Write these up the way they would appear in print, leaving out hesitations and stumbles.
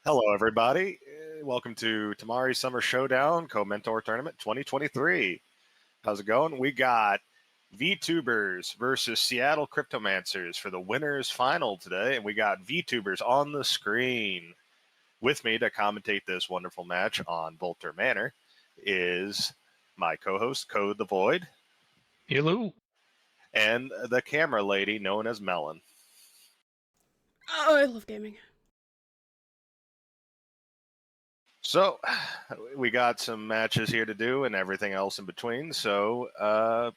Hello, everybody. Welcome to Tamari's Summer Showdown Co-Mentor Tournament 2023. How's it going? We got VTubers versus Seattle Cryptomancers for the winners final today, and we got VTubers on the screen. With me to commentate this wonderful match on Volter Manor is my co-host, Code the Void. Hello. And the camera lady known as Melon. Oh, I love gaming. So, we got some matches here to do and everything else in between. So,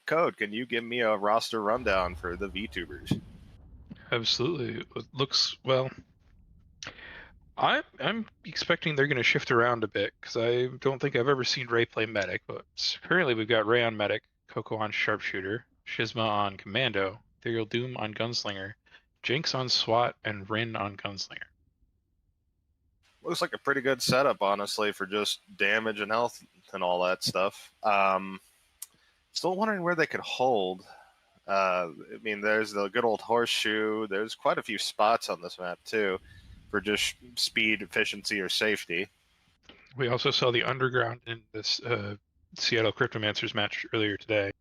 Code, can you give me a roster rundown for the VTubers? Absolutely. It looks, well, I'm expecting they're going to shift around a bit because I don't think I've ever seen Ray play medic, but currently we've got Ray on medic, Coco on sharpshooter, Schisma on commando, EtherealDoom on gunslinger, Jenx on SWAT, and Rin on gunslinger. Looks like a pretty good setup, honestly, for just damage and health and all that stuff. Still wondering where they could hold. I mean, there's the good old horseshoe. There's quite a few spots on this map, too, for just speed, efficiency, or safety. We also saw the underground in this Seattle Cryptomancers match earlier today.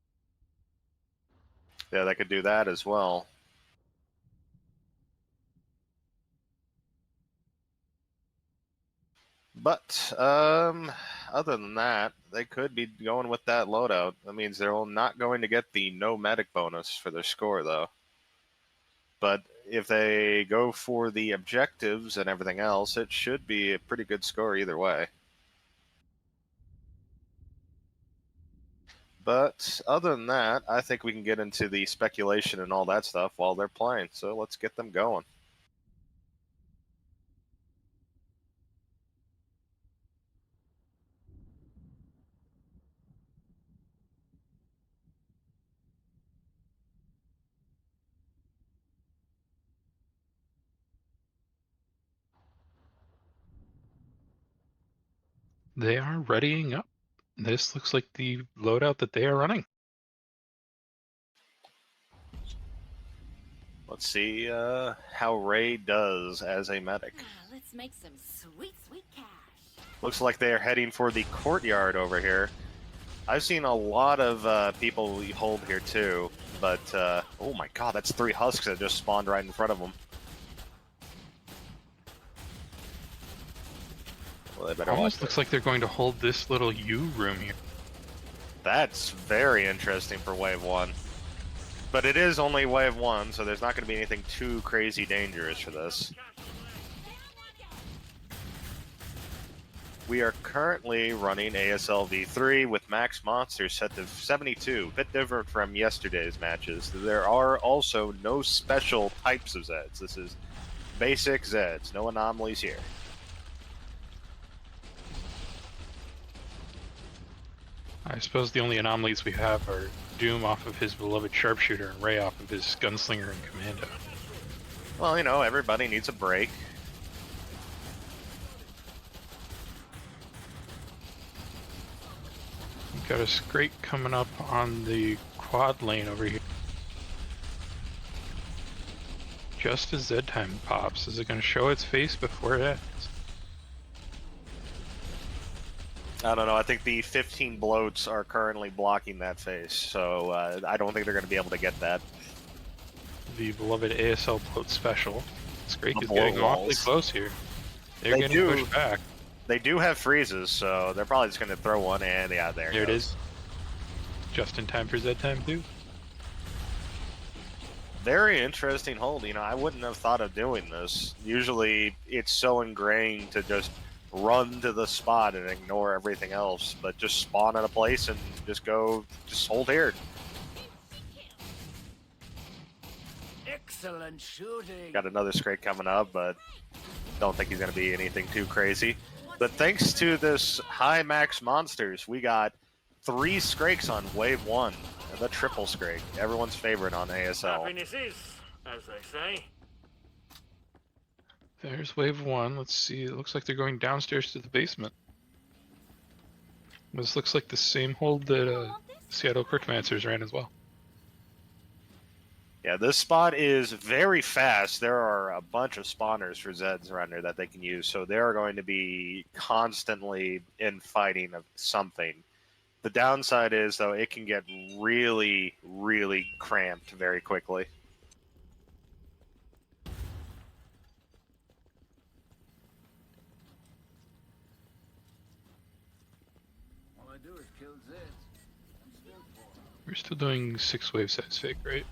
Yeah, they could do that as well. But other than that, they could be going with that loadout. That means they're not going to get the no medic bonus for their score, though. But if they go for the objectives and everything else, it should be a pretty good score either way. But other than that, I think we can get into the speculation and all that stuff while they're playing. So let's get them going. They are readying up. This looks like the loadout that they are running. Let's see how Ray does as a medic. Let's make some sweet cash. Looks like they are heading for the courtyard over here. I've seen a lot of people hold here too, but oh my god, that's 3 husks that just spawned right in front of them. Well, they better Almost watch looks it. like they're going to hold this little U room here. That's very interesting for wave 1. But it is only wave 1, so there's not going to be anything too crazy dangerous for this. We are currently running ASL V3 with max monsters set to 72, a bit different from yesterday's matches. There are also no special types of Zeds. This is basic Zeds, no anomalies here. I suppose the only anomalies we have are Doom off of his beloved sharpshooter and Ray off of his gunslinger and commando. Well, you know, everybody needs a break. We've got a scrape coming up on the quad lane over here. Just as Z time pops, is it going to show its face before it ends? I don't know. I think the 15 bloats are currently blocking that face, so I don't think they're going to be able to get that. The beloved ASL float special. Scrape is blow getting awfully walls. close here. They're getting pushed back. They do have freezes, so they're probably just going to throw one, and yeah, there it is. Just in time for Z time too. Very interesting hold. You know, I wouldn't have thought of doing this. Usually, it's so ingrained to just run to the spot and ignore everything else, but just spawn at a place and just hold here. Excellent shooting. Got another scrape coming up, but don't think he's going to be anything too crazy. But thanks to this high max monsters, we got 3 scrakes on wave 1. The triple scrake, everyone's favorite on ASL. Happiness is, as they say. There's wave 1. Let's see. It looks like they're going downstairs to the basement. This looks like the same hold that Seattle Cryptomancers ran as well. Yeah, this spot is very fast. There are a bunch of spawners for Zeds around there that they can use, so they are going to be constantly in fighting of something. The downside is, though, it can get really, really cramped very quickly. All I do is kill Zeds. I'm still poor. We're still doing 6-wave size fake, right?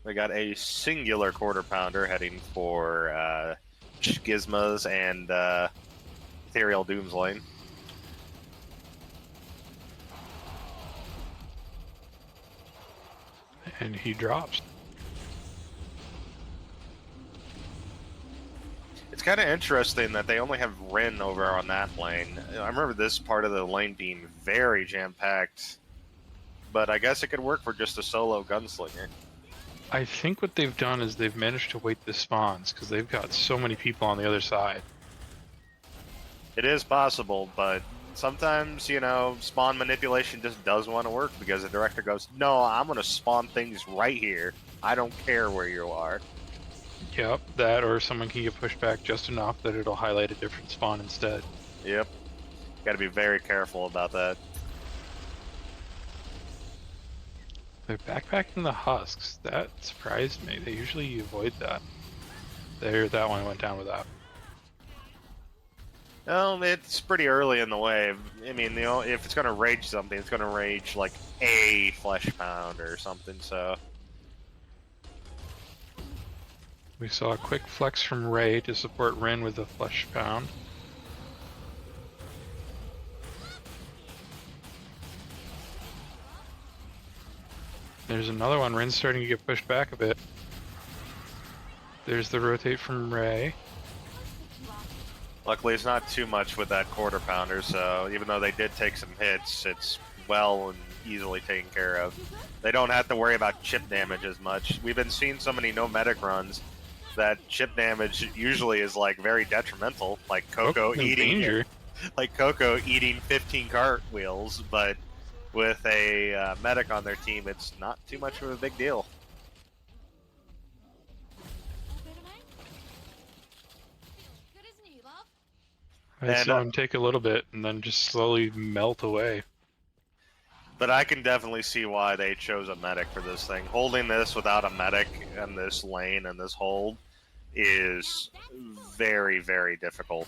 We got a singular quarter pounder heading for Schisma's and EtherealDoom's lane. And he drops. It's kind of interesting that they only have Rin over on that lane. I remember this part of the lane being very jam-packed, but I guess it could work for just a solo gunslinger. I think what they've done is they've managed to wait the spawns because they've got so many people on the other side. It is possible, but sometimes, you know, spawn manipulation just doesn't want to work because the director goes, no, I'm going to spawn things right here. I don't care where you are. Yep, that or someone can get pushed back just enough that it'll highlight a different spawn instead. Yep. Got to be very careful about that. They're backpacking the husks. That surprised me. They usually avoid that. That one went down without. Well, it's pretty early in the wave. I mean, you know, if it's going to rage something, it's going to rage like a flesh pound or something, so... We saw a quick flex from Ray to support Rin with the flesh pound. There's another one. Rin's starting to get pushed back a bit. There's the rotate from Ray. Luckily, it's not too much with that quarter pounder, so even though they did take some hits, it's well and easily taken care of. They don't have to worry about chip damage as much. We've been seeing so many no medic runs that chip damage usually is like very detrimental, like Coco eating like Coco eating 15 cartwheels, but with a medic on their team, it's not too much of a big deal. Good, isn't he, love? I And, saw him take a little bit and then just slowly melt away. But I can definitely see why they chose a medic for this thing. Holding this without a medic in this lane and this hold is very, very difficult.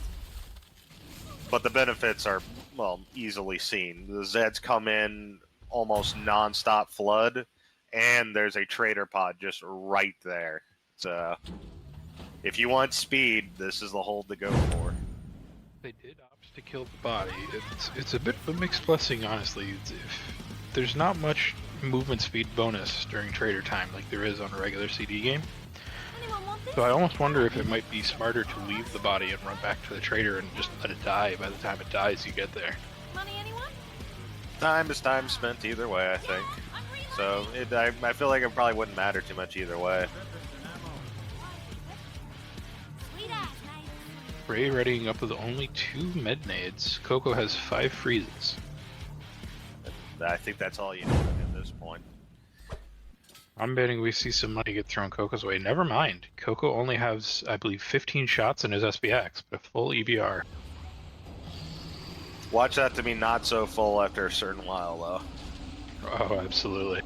But the benefits are, well, easily seen. The Zeds come in almost non-stop flood, and there's a trader pod just right there. So if you want speed, this is the hold to go for. They did opt to kill the body. It's a bit of a mixed blessing, honestly. There's not much movement speed bonus during trader time like there is on a regular CD game. Anyone want this? So I almost wonder if it might be smarter to leave the body and run back to the trader and just let it die. By the time it dies, you get there. Money, anyone? Time is time spent either way, I think. So I feel like it probably wouldn't matter too much either way. Sweet ass, nice. Ray readying up with only 2 med nades. Coco has 5 freezes. I think that's all you need at this point. I'm betting we see some money get thrown Coco's way. Never mind. Coco only has, I believe, 15 shots in his SBX, but a full EBR. Watch that to be not so full after a certain while, though. Oh, absolutely.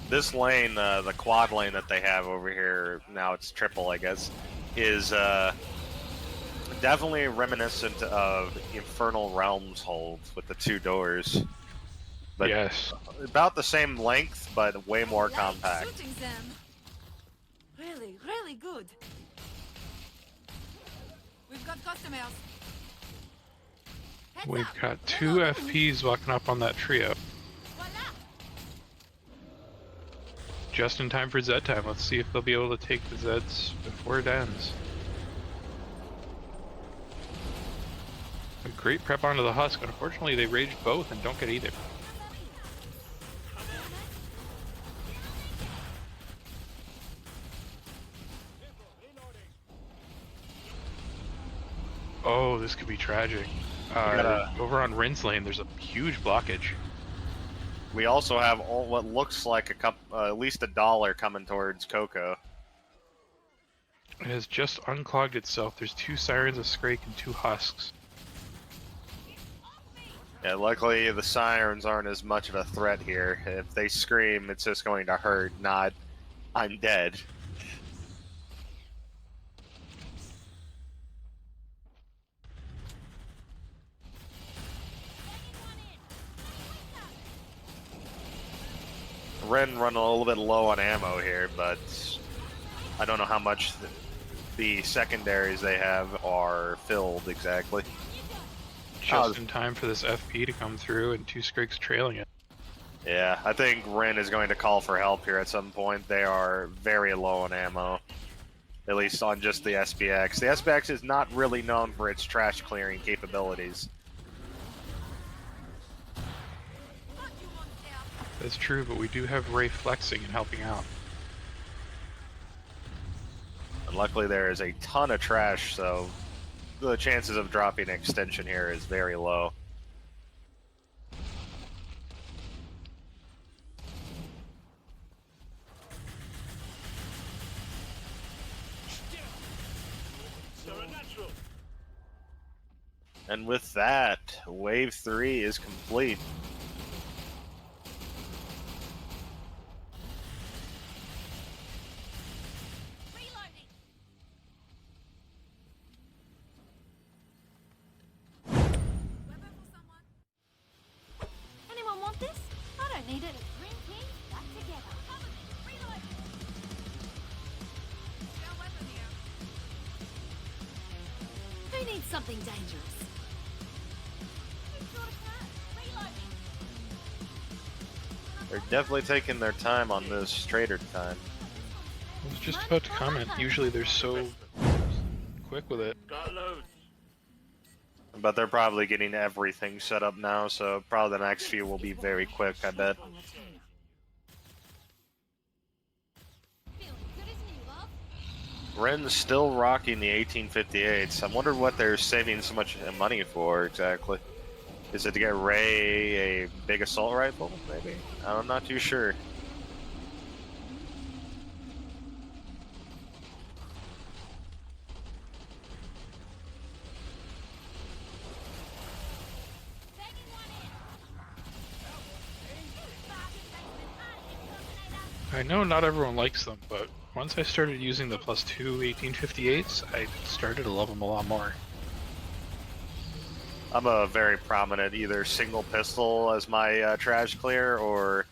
This lane, the quad lane that they have over here, now it's triple, I guess, is definitely reminiscent of Infernal Realms hold with the 2 doors. But Yes. about the same length, but way more Like compact. shooting them. Really, really good. We've got customers. Heads We've up. got 2 FPs walking up on that trio. Voila. Just in time for Z time. Let's see if they'll be able to take the Zeds before it ends. great prep onto the husk. Unfortunately, they rage both and don't get either. Oh, this could be tragic. Over on Rin's lane, there's a huge blockage. We also have what looks like at least $1 coming towards Coco. It has just unclogged itself. There's 2 Sirens, a Scrake, and 2 Husks. Yeah, luckily the Sirens aren't as much of a threat here. If they scream, it's just going to hurt, not I'm dead. Ren run a little bit low on ammo here, but I don't know how much the secondaries they have are filled exactly. Just in time for this FP to come through and 2 Scrakes trailing it. Yeah, I think Ren is going to call for help here at some point. They are very low on ammo, at least on just the SPX. The SPX is not really known for its trash clearing capabilities. That's true, but we do have Ray flexing and helping out. And luckily there is a ton of trash, so the chances of dropping an extension here is very low. And with that, Wave 3 is complete. Anyone want this? I don't need it. Green team, back together. Reload. Spare weapon here. Who needs something dangerous? They're definitely taking their time on this trader time. I was just about to comment. Usually they're so quick with it. Got loads. But they're probably getting everything set up now, so probably the next few will be very quick, I bet. Ren's still rocking the 1858s. I wonder what they're saving so much money for exactly. Is it to get Ray a big assault rifle, maybe? I'm not too sure. I know not everyone likes them, but once I started using the +2 1858s, I started to love them a lot more. I'm a very prominent either single pistol as my trash clear, or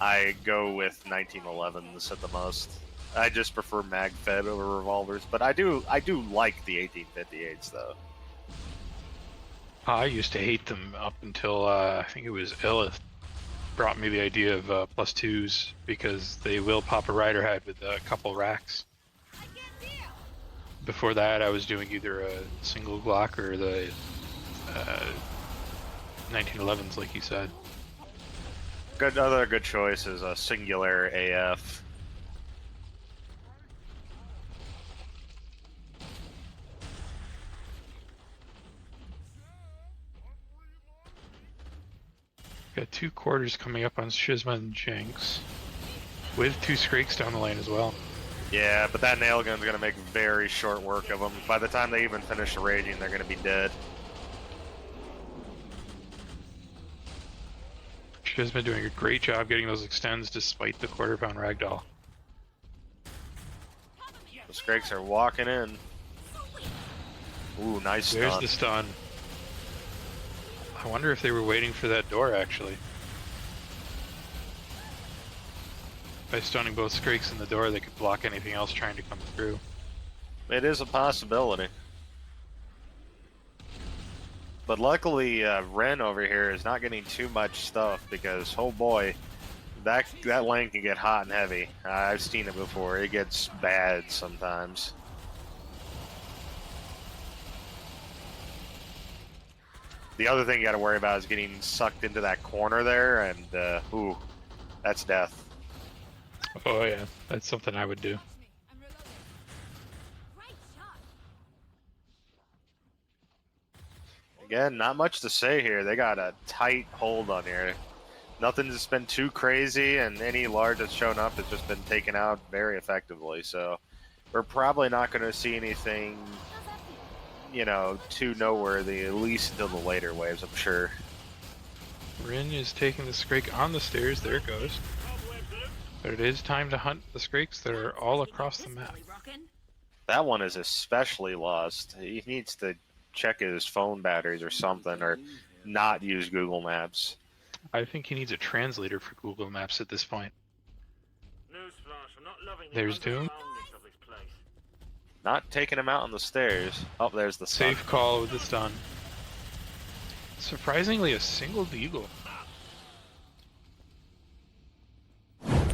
I go with 1911s at the most. I just prefer mag fed over revolvers, but I do like the 1858s though. I used to hate them up until I think it was Illith brought me the idea of +2s because they will pop a rider head with a couple racks. Before that, I was doing either a single Glock or the 1911s, like you said. Another good choice is a singular AF. Got 2 quarters coming up on Schisma and Jenx, with 2 Scrakes down the lane as well. Yeah, but that nail gun's gonna make very short work of them. By the time they even finish raging, they're gonna be dead. Schisma doing a great job getting those extends despite the quarter-pound ragdoll. The Scrakes are walking in. Ooh, nice stun. There's the stun. I wonder if they were waiting for that door, actually. By stunning both Scrakes in the door, they could block anything else trying to come through. It is a possibility. But luckily, Ren over here is not getting too much stuff because, oh boy, that lane can get hot and heavy. I've seen it before. It gets bad sometimes. The other thing you got to worry about is getting sucked into that corner there, and ooh, that's death. Oh yeah, that's something I would do. Watch me. I'm reloading. Great shot. Again, not much to say here. They got a tight hold on here. Nothing's been too crazy, and any large that's shown up has just been taken out very effectively. So we're probably not going to see anything, How's that feel? you know, too noteworthy, at least until the later waves, I'm sure. Rin is taking the Scrake on the stairs. There it goes. But it is time to hunt the Scrakes that are all across the map. That one is especially lost. He needs to check his phone batteries or something, or not use Google Maps. I think he needs a translator for Google Maps at this point. Newsflash, I'm not loving the There's Doom. undergroundness of this place. Not taking him out on the stairs. Oh, there's the sun. Safe call with the stun. Surprisingly, a single deagle.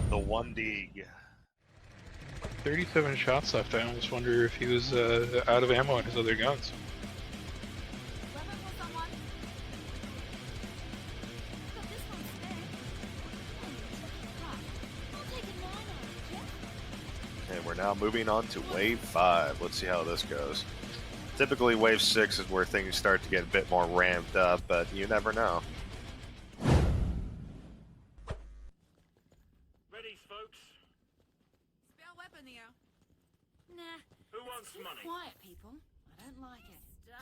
The one dig. 37 shots left. I almost wonder if he was out of ammo on his other guns. Weapon for someone. Got this one spare. I'll take it mine on, And we're now moving on to Wave 5. Let's see how this goes. Typically, Wave 6 is where things start to get a bit more ramped up, but you never know. Ready, folks? Spare weapon here. Nah. Who wants Too money? quiet, people. I don't like it. Star.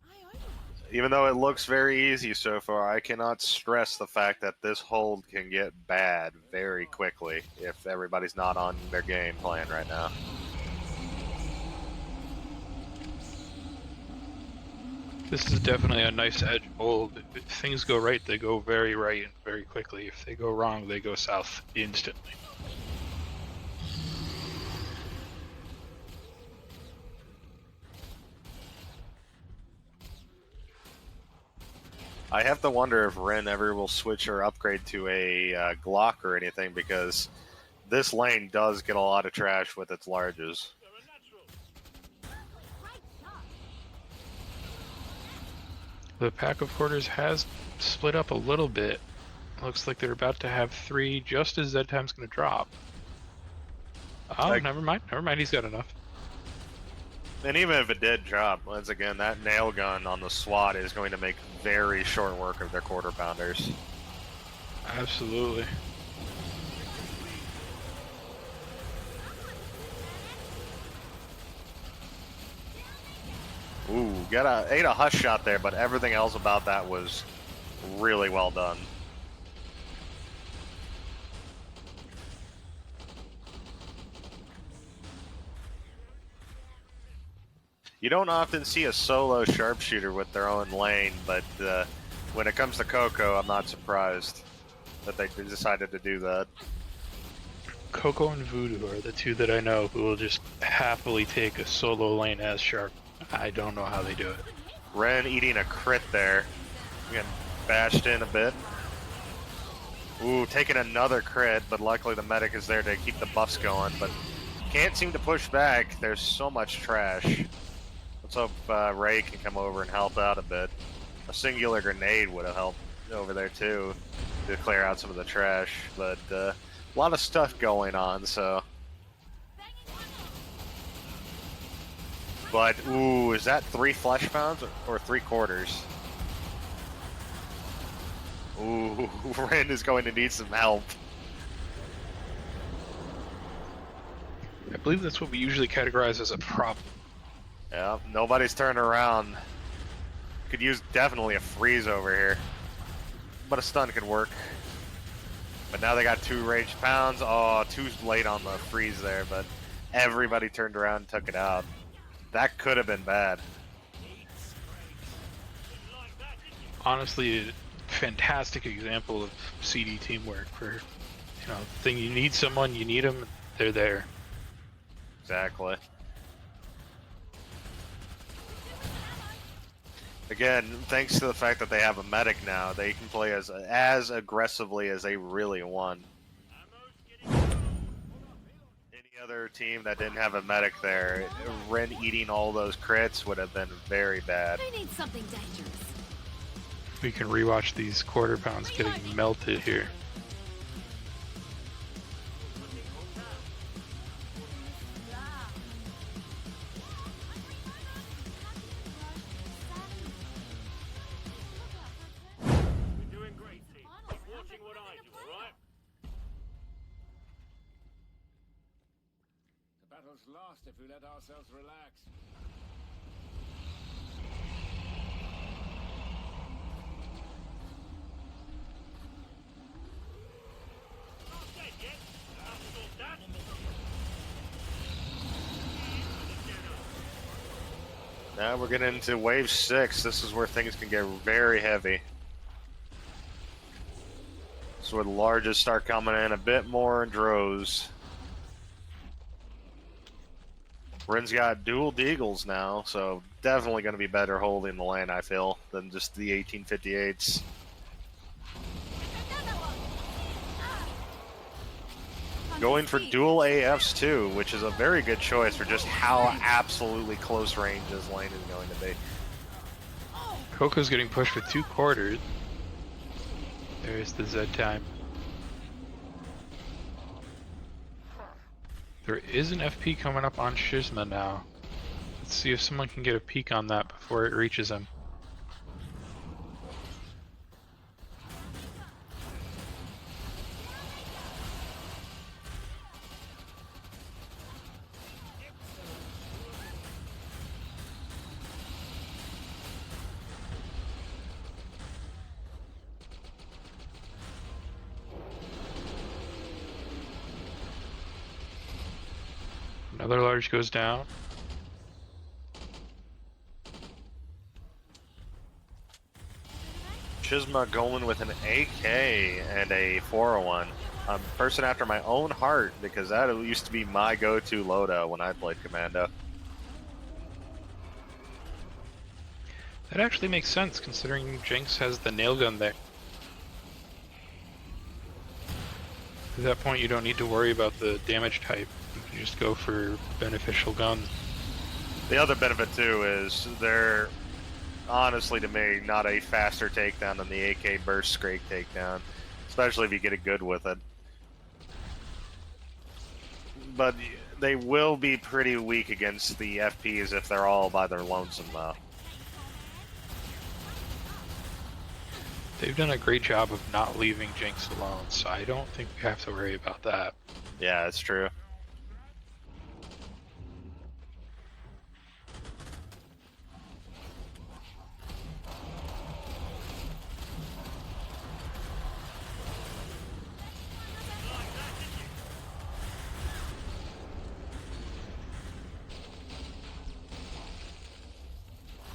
I owe you one. Even though it looks very easy so far, I cannot stress the fact that this hold can get bad very quickly if everybody's not on their game plan right now. This is definitely a nice edge hold. If things go right, they go very right and very quickly. If they go wrong, they go south instantly. I have to wonder if Ren ever will switch or upgrade to a Glock or anything, because this lane does get a lot of trash with its larges. You're a natural. Great shot. The pack of hoarders has split up a little bit. Looks like they're about to have 3 just as Z time's going to drop. Oh, Like- never mind. Never mind, he's got enough. And even if it did drop, once again, that nail gun on the SWAT is going to make very short work of their quarter pounders. Absolutely. Ooh, ate a hush shot there, but everything else about that was really well done. You don't often see a solo sharpshooter with their own lane, but when it comes to Coco, I'm not surprised that they decided to do that. Coco and Voodoo are the 2 that I know who will just happily take a solo lane as sharp. I don't know how they do it. Ren eating a crit there. Getting bashed in a bit. Ooh, taking another crit, but luckily the medic is there to keep the buffs going, but can't seem to push back. There's so much trash. Let's hope Ray can come over and help out a bit. A singular grenade would have helped over there too to clear out some of the trash, but a lot of stuff going on, so. But, ooh, is that 3 flesh pounds or 3/4? Ooh, Ren is going to need some help. I believe that's what we usually categorize as a problem. Yeah, nobody's turning around. Could use definitely a freeze over here. But a stun could work. But now they got 2 raged pounds. Oh, too late on the freeze there, but everybody turned around and took it out. That could have been bad. Honestly, a fantastic example of CD teamwork for, you know, thing you need someone, you need them, they're there. Exactly. Again, thanks to the fact that they have a medic now, they can play as aggressively as they really want. Any other team that didn't have a medic there, Ren eating all those crits would have been very bad. Who needs something dangerous? We can rewatch these quarter pounds getting melted here. You're doing great, team. Keep watching what I do, alright? The battle's lost if we let ourselves relax. Not dead yet. After all that. Now we're getting into wave 6. This is where things can get very heavy. This is where the largest start coming in a bit more in droves. Ren's got dual deagles now, so definitely going to be better holding the lane, I feel, than just the 1858s. Going for dual AFs too, which is a very good choice for just how absolutely close range this lane is going to be. Coco's getting pushed with 2 quarters. There's the Z time. There is an FP coming up on Schisma now. Let's see if someone can get a peek on that before it reaches him. Another large goes down. Schisma going with an AK and a 401. Person after my own heart, because that used to be my go-to loadout when I played Commando. That actually makes sense considering Jenx has the nail gun there. At that point you don't need to worry about the damage type. You can just go for beneficial guns. The other benefit too is they're honestly to me not a faster takedown than the AK burst scrape takedown, especially if you get it good with it. But they will be pretty weak against the FPs if they're all by their lonesome though. They've done a great job of not leaving Jenx alone, so I don't think we have to worry about that. Yeah, it's true.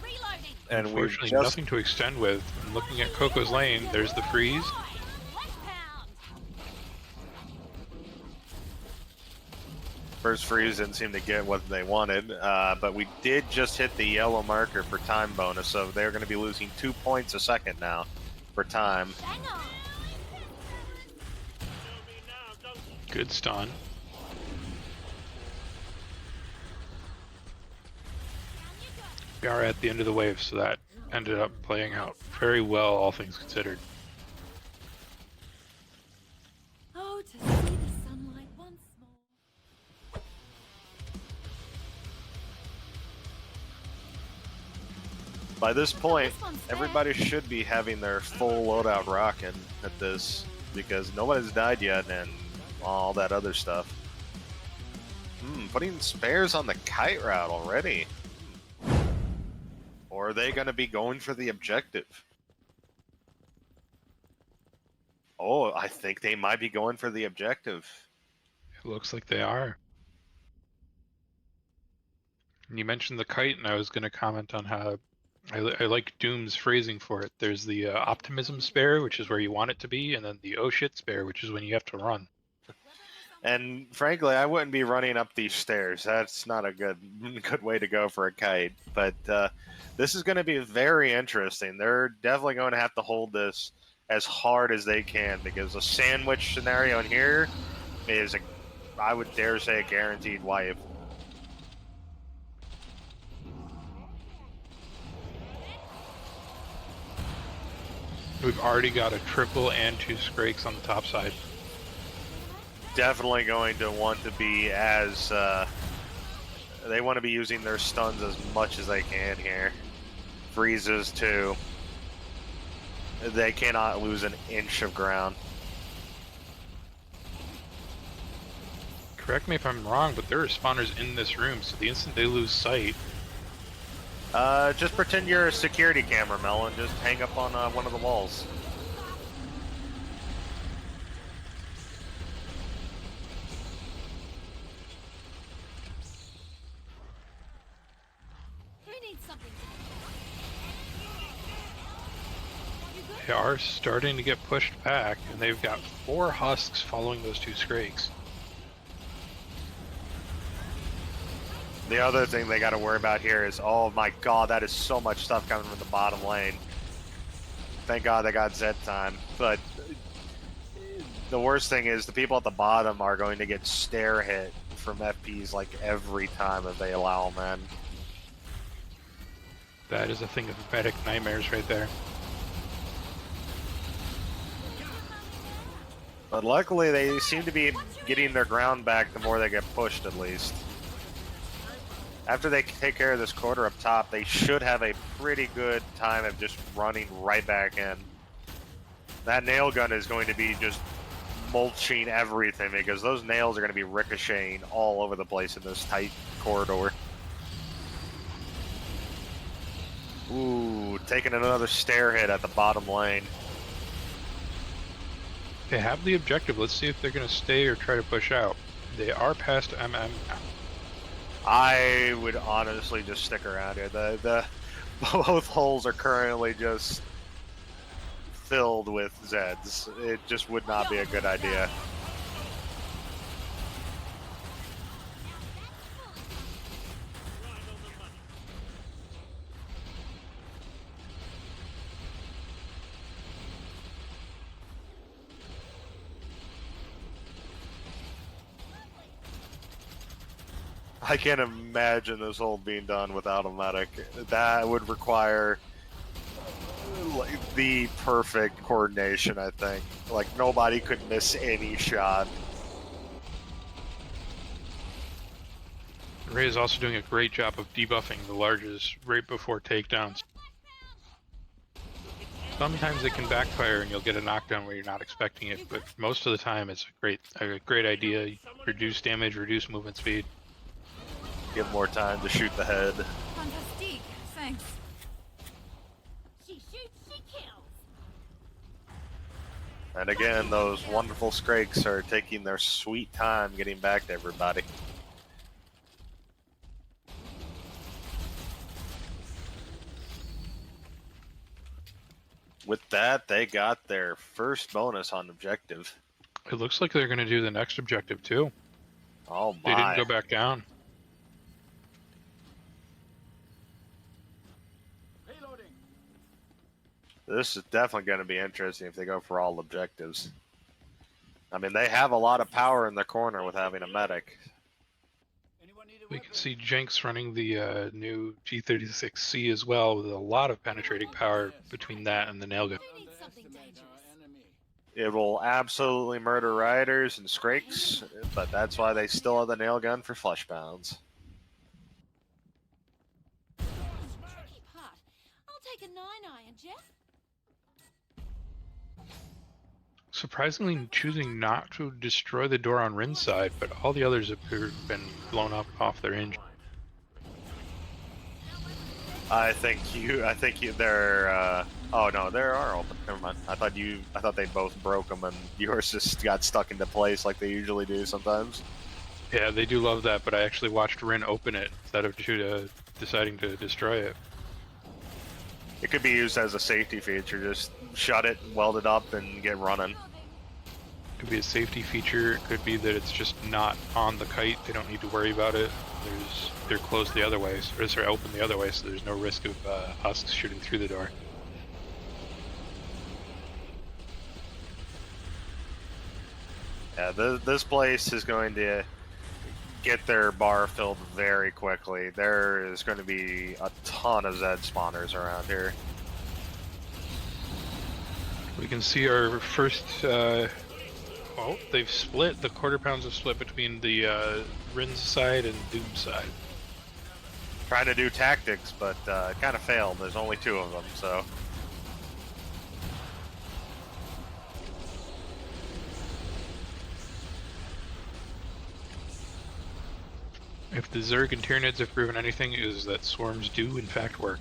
Reloading. And we've Unfortunately, just nothing to extend with. And looking at Coco's lane, there's the freeze. Westbound. first freeze didn't seem to get what they wanted, but we did just hit the yellow marker for time bonus, so they're going to be losing 2 points a second now for time. Hang on. Good stun. We are at the end of the wave, so that ended up playing out very well, all things considered. Oh, to see the sunlight once more. By this point, This one's fair. everybody should be having their full loadout rocking at this, because nobody's died yet and all that other stuff. Putting spares on the kite route already. Or are they going to be going for the objective? Oh, I think they might be going for the objective. It looks like they are. And you mentioned the kite, and I was going to comment on how I like Doom's phrasing for it. There's the optimism spare, which is where you want it to be, and then the oh shit spare, which is when you have to run. And frankly, I wouldn't be running up these stairs. That's not a good way to go for a kite. But this is going to be very interesting. They're definitely going to have to hold this as hard as they can, because a sandwich scenario in here is I would dare say, a guaranteed wipe. We've already got a triple and 2 Scrakes on the top side. Definitely going to want to be as... they want to be using their stuns as much as they can here. Freezes, too. They cannot lose an inch of ground. Correct me if I'm wrong, but there are spawners in this room, so the instant they lose sight... Just pretend you're a security camera, Melon. Just hang up on one of the walls. Who needs something? They are starting to get pushed back, and they've got 4 husks following those 2 Scrakes. The other thing they got to worry about here is, oh my god, that is so much stuff coming from the bottom lane. Thank god they got Zed time. But the worst thing is the people at the bottom are going to get stare hit from FPs like every time if they allow them in. That is a thing of medic nightmares right there. But luckily they seem to be getting their ground back the more they get pushed, at least. After they take care of this quarter up top, they should have a pretty good time of just running right back in. That nail gun is going to be just mulching everything because those nails are going to be ricocheting all over the place in this tight corridor. Ooh, taking another stair hit at the bottom lane. They have the objective. Let's see if they're going to stay or try to push out. They are past MM now. I would honestly just stick around here. The both holes are currently just filled with Zeds. It just would not be a good idea. I can't imagine this hole being done without a medic. That would require like, the perfect coordination, I think. Like, nobody could miss any shot. Ray is also doing a great job of debuffing the larges right before takedowns. Sometimes it can backfire and you'll get a knockdown where you're not expecting it, but most of the time it's a great idea. Reduce damage, reduce movement speed. Give more time to shoot the head. Fantastique, thanks. She shoots, she kills. And again, those wonderful Scrakes are taking their sweet time getting back to everybody. With that, they got their first bonus on objective. It looks like they're going to do the next objective too. Oh They my. didn't go back down. Reloading. This is definitely going to be interesting if they go for all objectives. I mean, they have a lot of power in the corner with having a medic. Anyone need a We weapon? can see Jenx running the new G36C as well, with a lot of penetrating power between that and the nail gun. Who needs something Underestimate dangerous? our enemy. It will absolutely murder riders and Scrakes, but that's why they still have the nail gun for flesh pounds. Tricky part. I'll take a 9-iron, Jeff. Surprisingly choosing not to destroy the door on Rin's side, but all the others appear to have been blown up off their hinge. I think they're, oh no, they are open. Never mind. I thought they both broke them and yours just got stuck into place like they usually do sometimes. Yeah, they do love that, but I actually watched Rin open it instead of deciding to destroy it. It could be used as a safety feature. Just shut it, weld it up, and get running. Could be a safety feature. It could be that it's just not on the kite. They don't need to worry about it. They're closed the other way, or they're open the other way, so there's no risk of husks shooting through the door. Yeah, this place is going to get their bar filled very quickly. There is going to be a ton of Zed spawners around here. We can see our first. Oh, they've split. The quarter pounds have split between the Rin's side and Doom side. Trying to do tactics, but it kind of failed. There's only 2 of them, so. If the Zerg and Tyranids have proven anything, is that swarms do in fact work.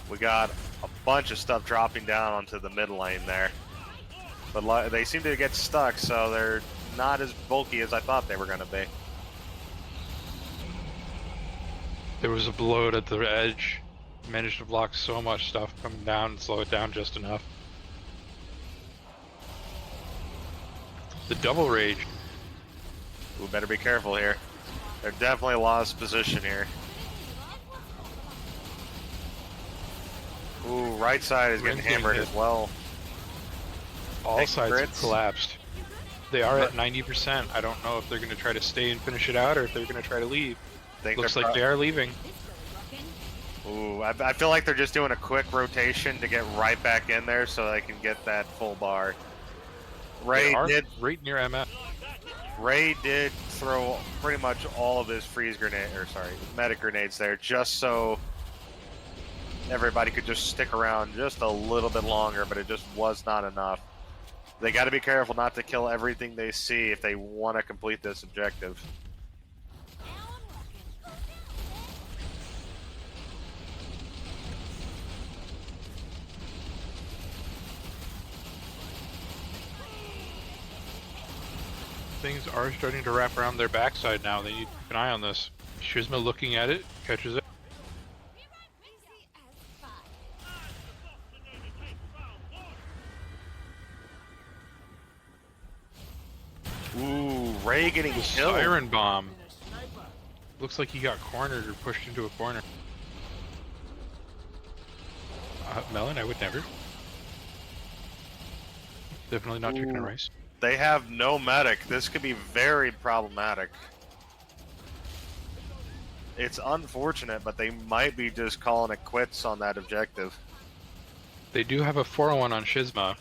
We got a bunch of stuff dropping down onto the mid lane there. But they seem to get stuck, so they're not as bulky as I thought they were going to be. There was a bloat at the edge. Managed to block so much stuff coming down and slow it down just enough. The double rage. We better be careful here. They're definitely lost position here. Ooh, right side is getting Rin's getting hammered hit. as well. All Take sides have crits. collapsed. They are at 90%. I don't know if they're going to try to stay and finish it out or if they're going to try to leave. Looks like they are leaving. Ooh, I feel like they're just doing a quick rotation to get right back in there so they can get that full bar. They are right near MF. Ray did throw pretty much all of his medic grenades there just so everybody could just stick around just a little bit longer, but it just was not enough. They got to be careful not to kill everything they see if they want to complete this objective. Things are starting to wrap around their backside now. They need to keep an eye on this. Schisma looking at it, catches it. Ooh, Ray getting The killed. Siren Bomb. Looks like he got cornered or pushed into a corner. Melon, I would never. Definitely not chicken and Ooh. rice. They have no medic. This could be very problematic. It's unfortunate, but they might be just calling it quits on that objective. They do have a 401 on Schisma.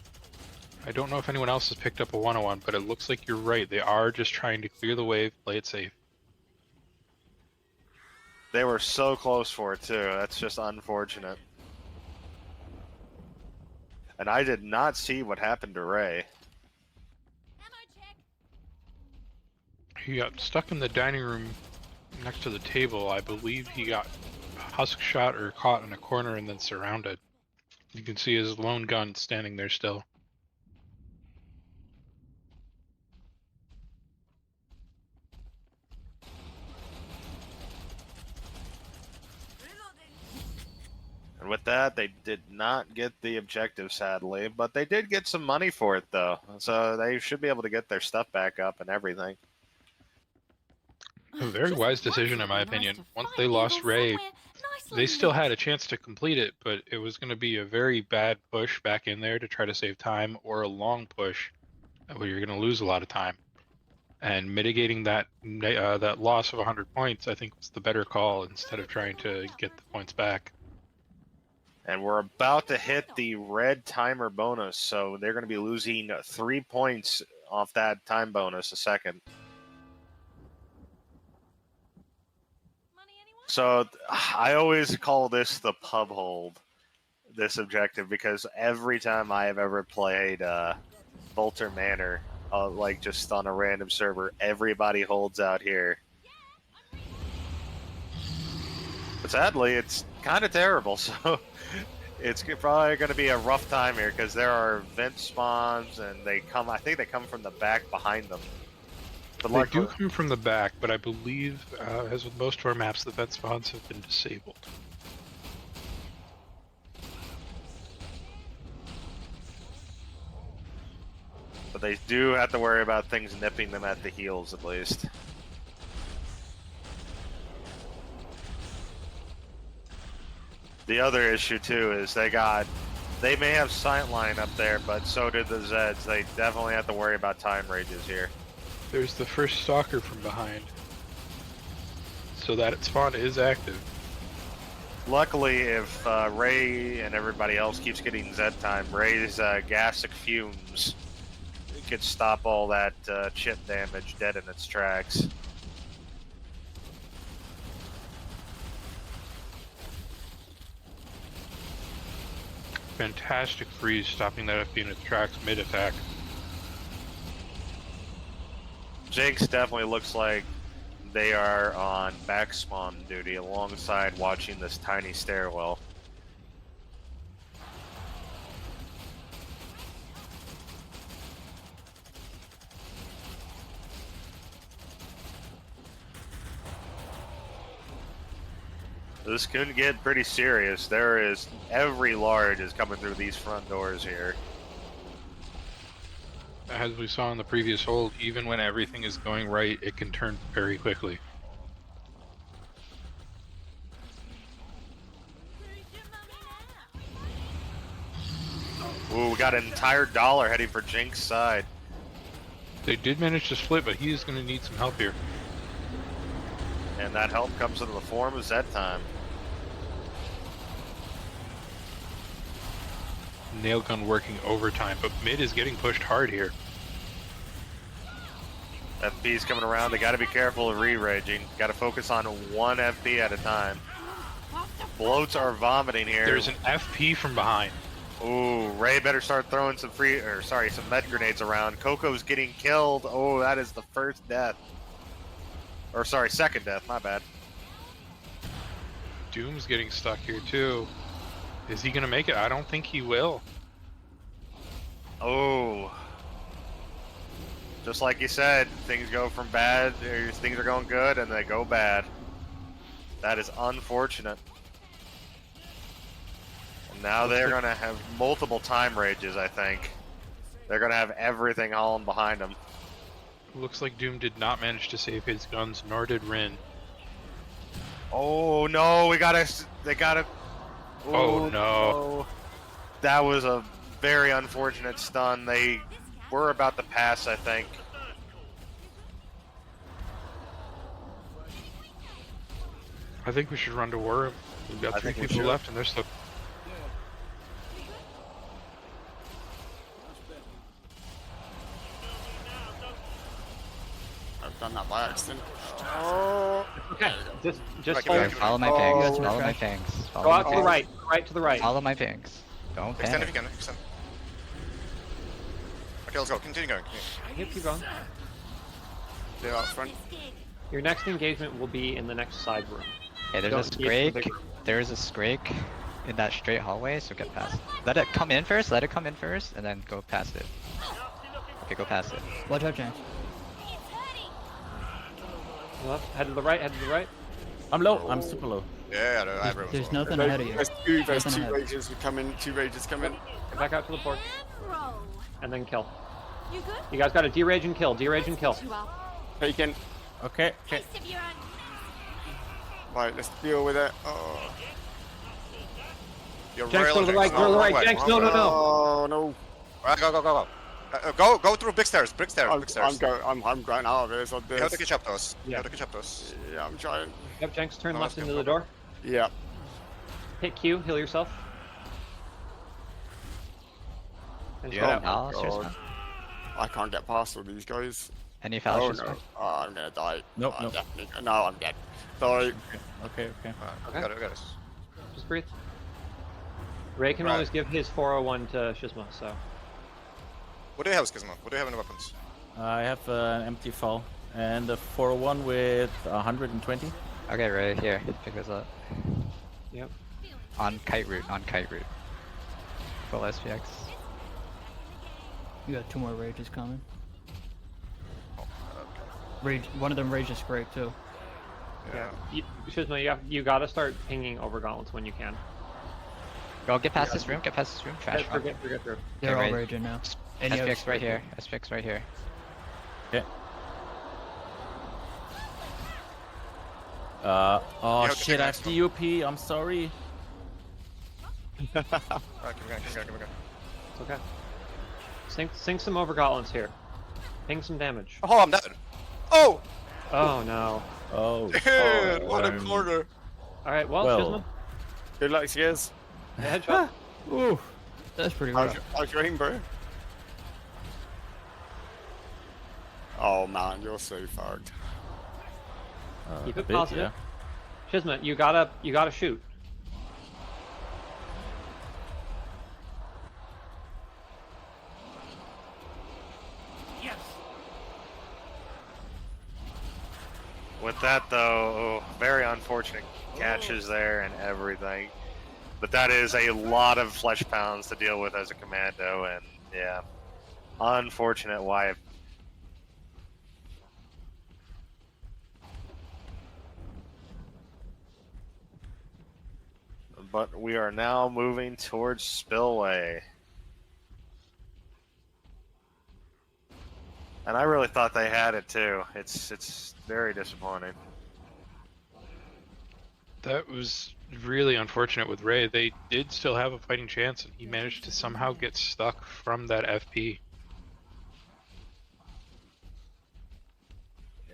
I don't know if anyone else has picked up a 101, but it looks like you're right. They are just trying to clear the wave, play it safe. They were so close for it, too. That's just unfortunate. And I did not see what happened to Ray. He got stuck in the dining room next to the table. I believe he got husk shot or caught in a corner and then surrounded. You can see his lone gun standing there still. And with that, they did not get the objective, sadly. But they did get some money for it, though. So they should be able to get their stuff back up and everything. A very wise decision, in my opinion. Once they lost Ray, they still had a chance to complete it, but it was going to be a very bad push back in there to try to save time, or a long push where you're going to lose a lot of time. And mitigating that that loss of 100 points, I think, was the better call instead of trying to get the points back. And we're about to hit the red timer bonus, so they're going to be losing 3 points off that time bonus a second. So I always call this the pub hold, this objective, because every time I have ever played Volter Manor, like just on a random server, everybody holds out here. But sadly, it's kind of terrible, so it's probably going to be a rough time here because there are vent spawns and I think they come from the back behind them. But They do come from the back, but I believe, as with most of our maps, the vent spawns have been disabled. But they do have to worry about things nipping them at the heels, at least. The other issue too is they may have sightline up there, but so did the Zeds. They definitely have to worry about time rages here. There's the first stalker from behind. So that spawn is active. Luckily, if Ray and everybody else keeps getting Zed time, Ray's gassic fumes could stop all that chip damage dead in its tracks. Fantastic freeze, stopping that FP in its tracks mid-attack. Jenx definitely looks like they are on back spawn duty alongside watching this tiny stairwell. This could get pretty serious. Every large is coming through these front doors here. As we saw in the previous hold, even when everything is going right, it can turn very quickly. Ooh, we got an entire dollar heading for Jenx's side. They did manage to split, but he is going to need some help here. And that help comes in the form of Zed time. Nail gun working overtime, but mid is getting pushed hard here. FP's coming around. They got to be careful of re-raging. Got to focus on one FP at a time. Bloats are vomiting here. There's an FP from behind. Ooh, Ray better start throwing some some med grenades around. Coco's getting killed. Oh, that is the first death. Or sorry, second death, my bad. Doom's getting stuck here too. Is he gonna make it? I don't think he will. Oh. Just like you said, things go from bad, or things are going good, and they go bad. That is unfortunate. And now they're going to have multiple time rages, I think. They're going to have everything hauling behind them. Looks like Doom did not manage to save his guns, nor did Rin. Oh no, they gotta. Oh no. That was a very unfortunate stun. They were about to pass, I think. I think we should run to war. We've got 3 people left, and they're still. I've done that by accident. Okay, just Okay, hold. follow my pings. Follow my pings. Go out to the right. Right to the right. Follow my pings. Don't Extend if panic. you can. Extend. Okay, let's go. Continue going. Yep, keep going. They're out front. Your next engagement will be in the next side room. Okay, there's Don't a engage the scrake. big room. There's a scrake in that straight hallway, so get past. Let it come in first. Let it come in first, and then go past it. Okay, go past it. Watch out, Jenx. Left, head to the right, head to the right. I'm low. I'm super low. Yeah, I have There's nothing ahead of you. There's Nothing two ahead. rages coming. Two rages coming. Get back out to the port, Roll. and then kill. You good? You guys got to derage and kill, derage and kill. You are. Taken. Okay. Taste of your own. Right, let's deal with it. Oh. You're Jenx, rail, go to the Jenx. right, No, go to the wrong right. way, Jenx, wrong no, way. no, no. Oh no. Alright, go through big stairs, big stairs, big stairs. I'm going out of this. You have to catch up to us. Yeah. You have to catch up to us. Yeah, I'm trying. Yep, Jenx, turn No, left that's into good. the door. Yeah. Hit Q, heal yourself. And Do you get have out. knowledge or God. something? I can't get past all these guys. Any Oh falcons? no. Oh, I'm gonna die. Nope, Oh, nope. definitely- No, I'm dead. Sorry. Okay. We Okay. got it, we got it. Just breathe. Ray can Right. always give his 401 to Schisma, so. What do you have, Schisma? What do you have in the weapons? I have an empty fall and a 401 with 120. Okay, right here. Pick this up. Yep. On kite route. On kite route. Full SPX. You got 2 more rages coming. Oh, okay. Rage. One of them rages scrape too. Yeah. Schisma, you gotta start pinging over gauntlets when you can. Go get past this room. Get past this room. Trash Get room. through. They're all right. raging now. And you have SPX right here. SPX right here. Okay. You Oh have to shit! pick I next have DUP. I'm sorry. Alright, keep going. It's okay. Sink some overgauntlets here. Ping some damage. Oh, I'm dead. Oh! Oh no. Oh. Dude, what a corner. Alright, well, Well. Good luck, Skiz. Schisma. Headshot. Ooh, that's pretty rough. How's your aim, bro? Oh man, you're so fucked. Keep a it bit, positive. Schisma, you gotta shoot. Yes. With that, though, very unfortunate catches there and everything. But that is a lot of flesh pounds to deal with as a commando, and yeah, unfortunate wife. But we are now moving towards Spillway. And I really thought they had it too. It's very disappointing. That was really unfortunate with Ray. They did still have a fighting chance, and he managed to somehow get stuck from that FP.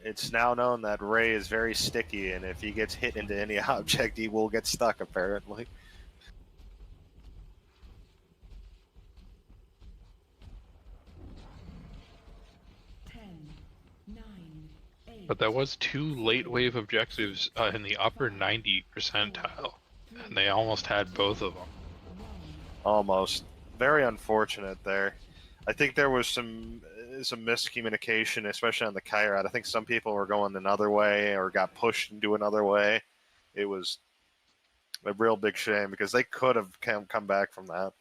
It's now known that Ray is very sticky, and if he gets hit into any object, he will get stuck, apparently. But that was 2 late wave objectives in the upper 90 percentile, and they almost had both of them. Almost. Very unfortunate there. I think there was some miscommunication, especially on the Kairat. I think some people were going another way or got pushed into another way. It was a real big shame because they could have come back from that.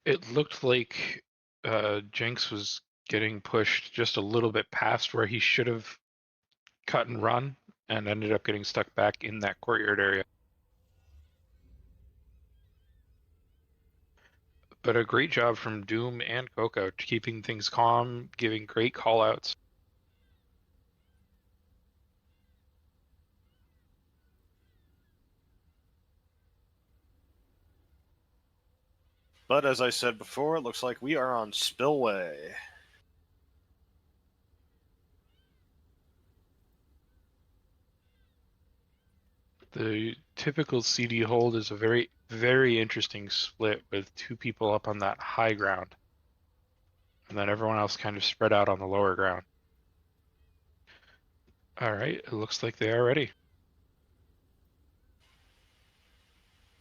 It looked like Jenx was getting pushed just a little bit past where he should have cut and run, and ended up getting stuck back in that courtyard area. But a great job from Doom and Coco, keeping things calm, giving great callouts. But as I said before, it looks like we are on Spillway. The typical CD hold is a very, very interesting split with 2 people up on that high ground, and then everyone else kind of spread out on the lower ground. All right, it looks like they are ready.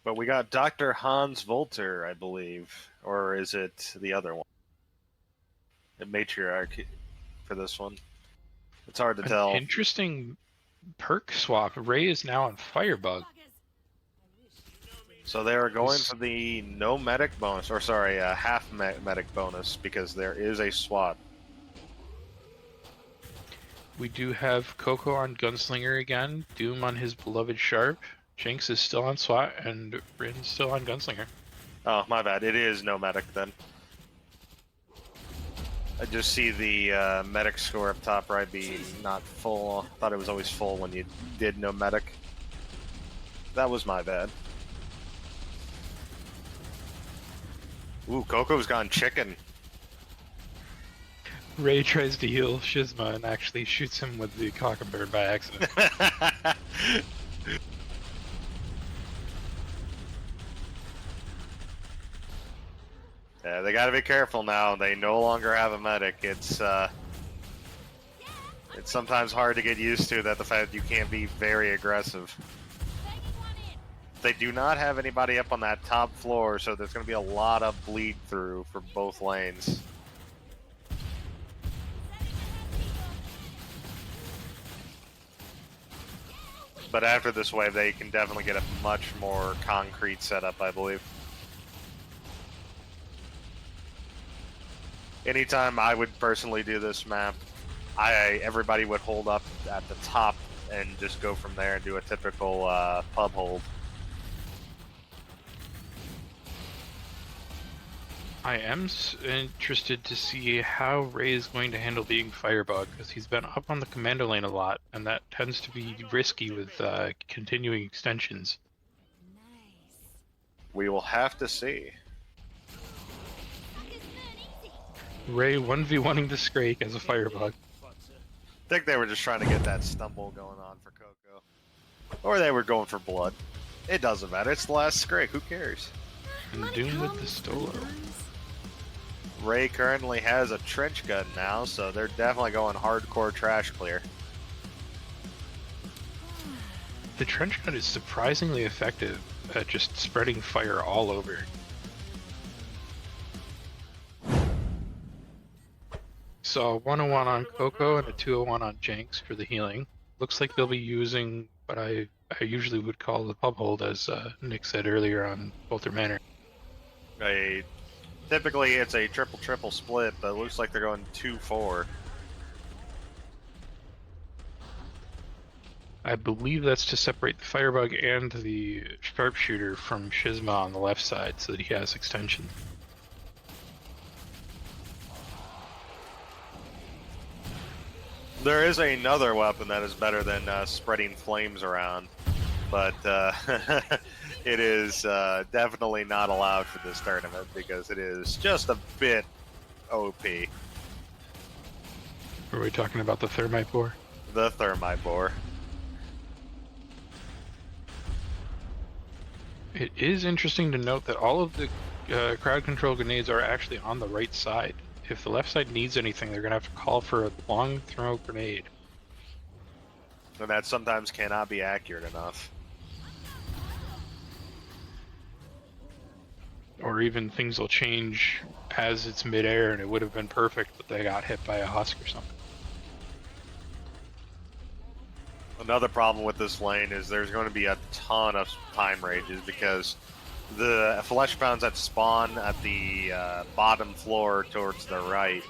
But we got Dr. Hans Volter, I believe. Or is it the other one? The matriarch for this one. It's hard to tell. Interesting perk swap. Ray is now on Firebug. So they are going for the no medic bonus, or sorry, half medic bonus, because there is a SWAT. We do have Coco on Gunslinger again, Doom on his beloved Sharp, Jenx is still on SWAT, and Rin's still on Gunslinger. Oh, my bad. It is no medic then. I just see the medic score up top right be not full. I thought it was always full when you did no medic. That was my bad. Ooh, Coco's gone chicken. Ray tries to heal Schisma and actually shoots him with the cock and bird by accident. Yeah, they gotta be careful now. They no longer have a medic. It's sometimes hard to get used to that the fact that you can't be very aggressive. They do not have anybody up on that top floor, so there's going to be a lot of bleed through for both lanes. But after this wave, they can definitely get a much more concrete setup, I believe. Anytime I would personally do this map, everybody would hold up at the top and just go from there and do a typical pub hold. I am interested to see how Ray is going to handle being Firebug, because he's been up on the commando lane a lot, and that tends to be risky with continuing extensions. We will have to see. Ray 1v1ing the Scrake as a Firebug. I think they were just trying to get that stumble going on for Coco. Or they were going for blood. It doesn't matter. It's the last Scrake. Who cares? And Doom with the Stolo. Ray currently has a trench gun now, so they're definitely going hardcore trash clear. The trench gun is surprisingly effective at just spreading fire all over. So a 101 on Coco and a 201 on Jenx for the healing. Looks like they'll be using what I usually would call the pub hold, as Nick said earlier on Volter Manor. Typically it's a triple split, but it looks like they're going 2-4. I believe that's to separate the Firebug and the Sharpshooter from Schisma on the left side so that he has extension. There is another weapon that is better than spreading flames around, but it is definitely not allowed for this tournament because it is just a bit OP. Are we talking about the Thermite Boar? The Thermite Boar. It is interesting to note that all of the crowd control grenades are actually on the right side. If the left side needs anything, they're going to have to call for a long throw grenade. And that sometimes cannot be accurate enough. Or even things will change as it's midair and it would have been perfect, but they got hit by a husk or something. Another problem with this lane is there's going to be a ton of time rages because the flesh pounds that spawn at the bottom floor towards the right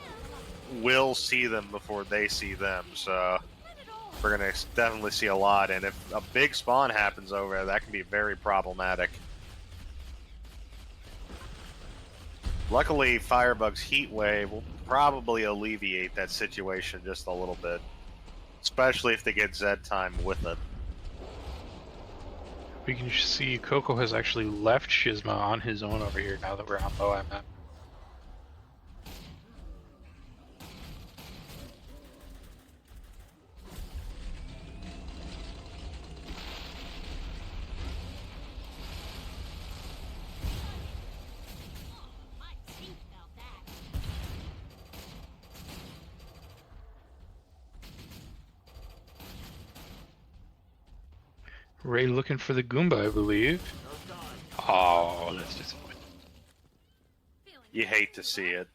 will see them before they see them, so we're going to definitely see a lot, and if a big spawn happens over there, that can be very problematic. Luckily, Firebug's Heat Wave will probably alleviate that situation just a little bit, especially if they get Zed time with it. We can see Coco has actually left Schisma on his own over here now that we're on low MM. Ray looking for the Goomba, I believe. Oh, that's disappointing. You hate to see it.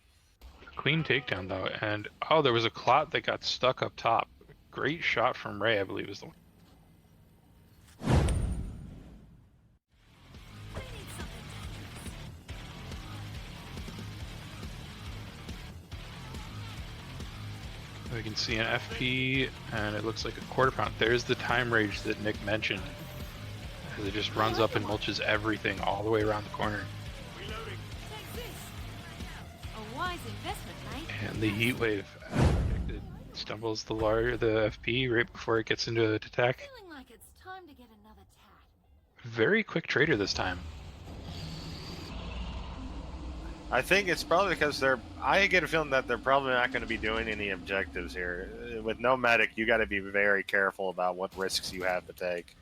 Clean takedown though, and oh, there was a clot that got stuck up top. Great shot from Ray, I believe is the one. We can see an FP, and it looks like a quarter pound. There's the time rage that Nick mentioned. As it just runs up and mulches everything all the way around the corner. A wise investment, mate. And the heat wave, as predicted, stumbles the FP right before it gets into an attack. Feeling like it's time to get another tat. Very quick trader this time. I think it's probably because I get a feeling that they're probably not going to be doing any objectives here. With no medic, you got to be very careful about what risks you have to take.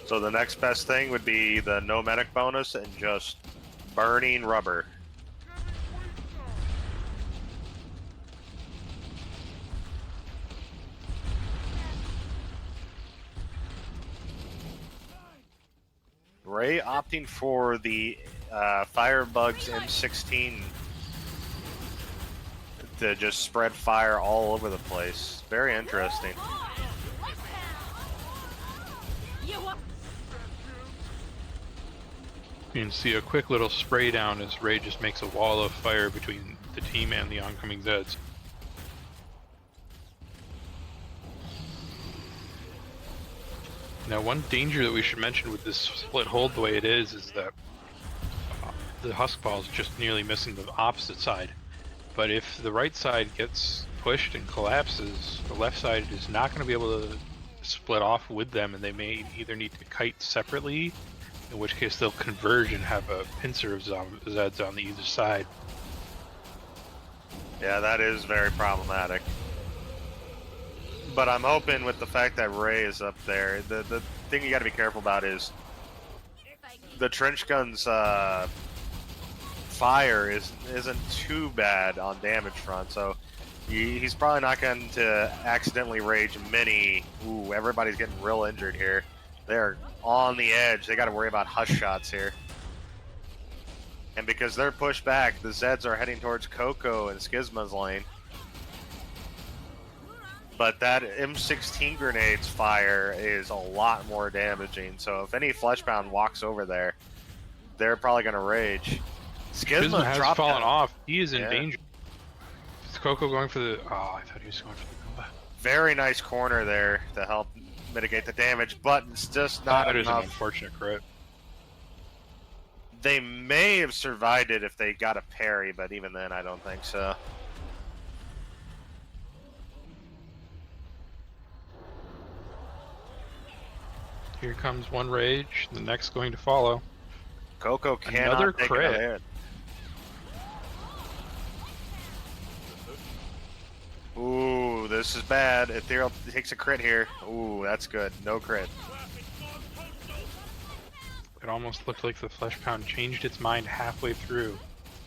So the next best thing would be the no medic bonus and just burning rubber. Ray opting for the Firebug's M16 to just spread fire all over the place. Very interesting. You can see a quick little spray down as Ray just makes a wall of fire between the team and the oncoming Zeds. Now, one danger that we should mention with this split hold the way it is that the Husk Ball is just nearly missing the opposite side. But if the right side gets pushed and collapses, the left side is not going to be able to split off with them, and they may either need to kite separately, in which case they'll converge and have a pincer of Zeds on the either side. Yeah, that is very problematic. But I'm hoping with the fact that Ray is up there, the thing you got to be careful about is the trench gun's fire isn't too bad on damage front, so he's probably not going to accidentally rage many. Ooh, everybody's getting real injured here. They're on the edge. They got to worry about hush shots here. And because they're pushed back, the Zeds are heading towards Coco and Schisma's lane. But that M16 grenade's fire is a lot more damaging. So if any Fleshbound walks over there, they're probably going to rage. Schisma has fallen down. off. He is in danger. Is Coco going for the... Oh, I thought he was going for the combat. Very nice corner there to help mitigate the damage, but it's just not That is an enough. unfortunate crit. They may have survived it if they got a parry, but even then, I don't think so. Here comes one rage, the next going to follow. Coco cannot Another take crit. another hit. Ooh, this is bad. Ethereal takes a crit here. Ooh, that's good. No crit. It almost looked like the Flesh Pound changed its mind halfway through.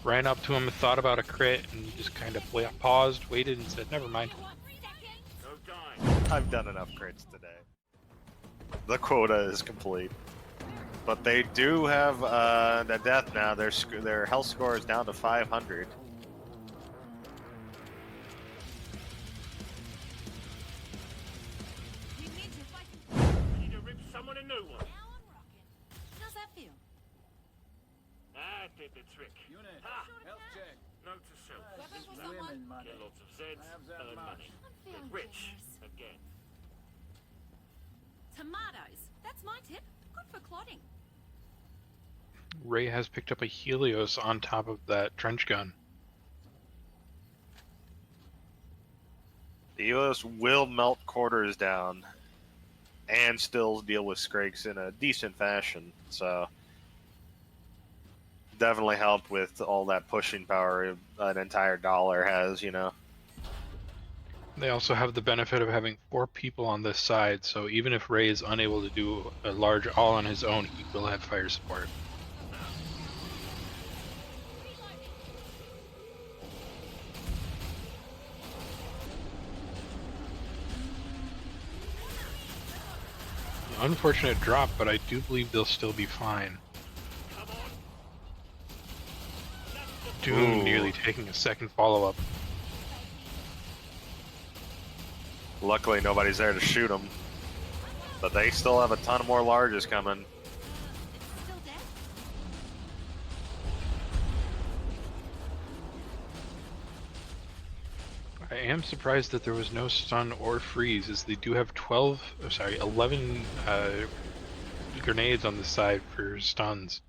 Ran up to him and thought about a crit, and just kind of paused, waited, and said, never mind. I've done enough crits today. The quota is complete. But they do have the death now. Their health score is down to 500. Need to rip someone a new one. How's that feel? That did the trick. Unit, Ha! health check. Note to self. Weapons for Get Women money. lots of Zeds, I have that earn much. money. I'm Get feeling rich generous. again. Tomatoes. That's my tip. Good for clotting. Ray has picked up a Helios on top of that trench gun. The Helios will melt quarters down and still deal with Scrakes in a decent fashion. So definitely help with all that pushing power an entire dollar has, you know. They also have the benefit of having 4 people on this side, so even if Ray is unable to do a large all on his own, he will have fire support. Unfortunate drop, but I do believe they'll still be fine. Doom nearly taking a second follow-up. Luckily, nobody's there to shoot them. But they still have a ton more larges coming. It's still dead? I am surprised that there was no stun or freeze, as they do have 11 grenades on the side for stuns.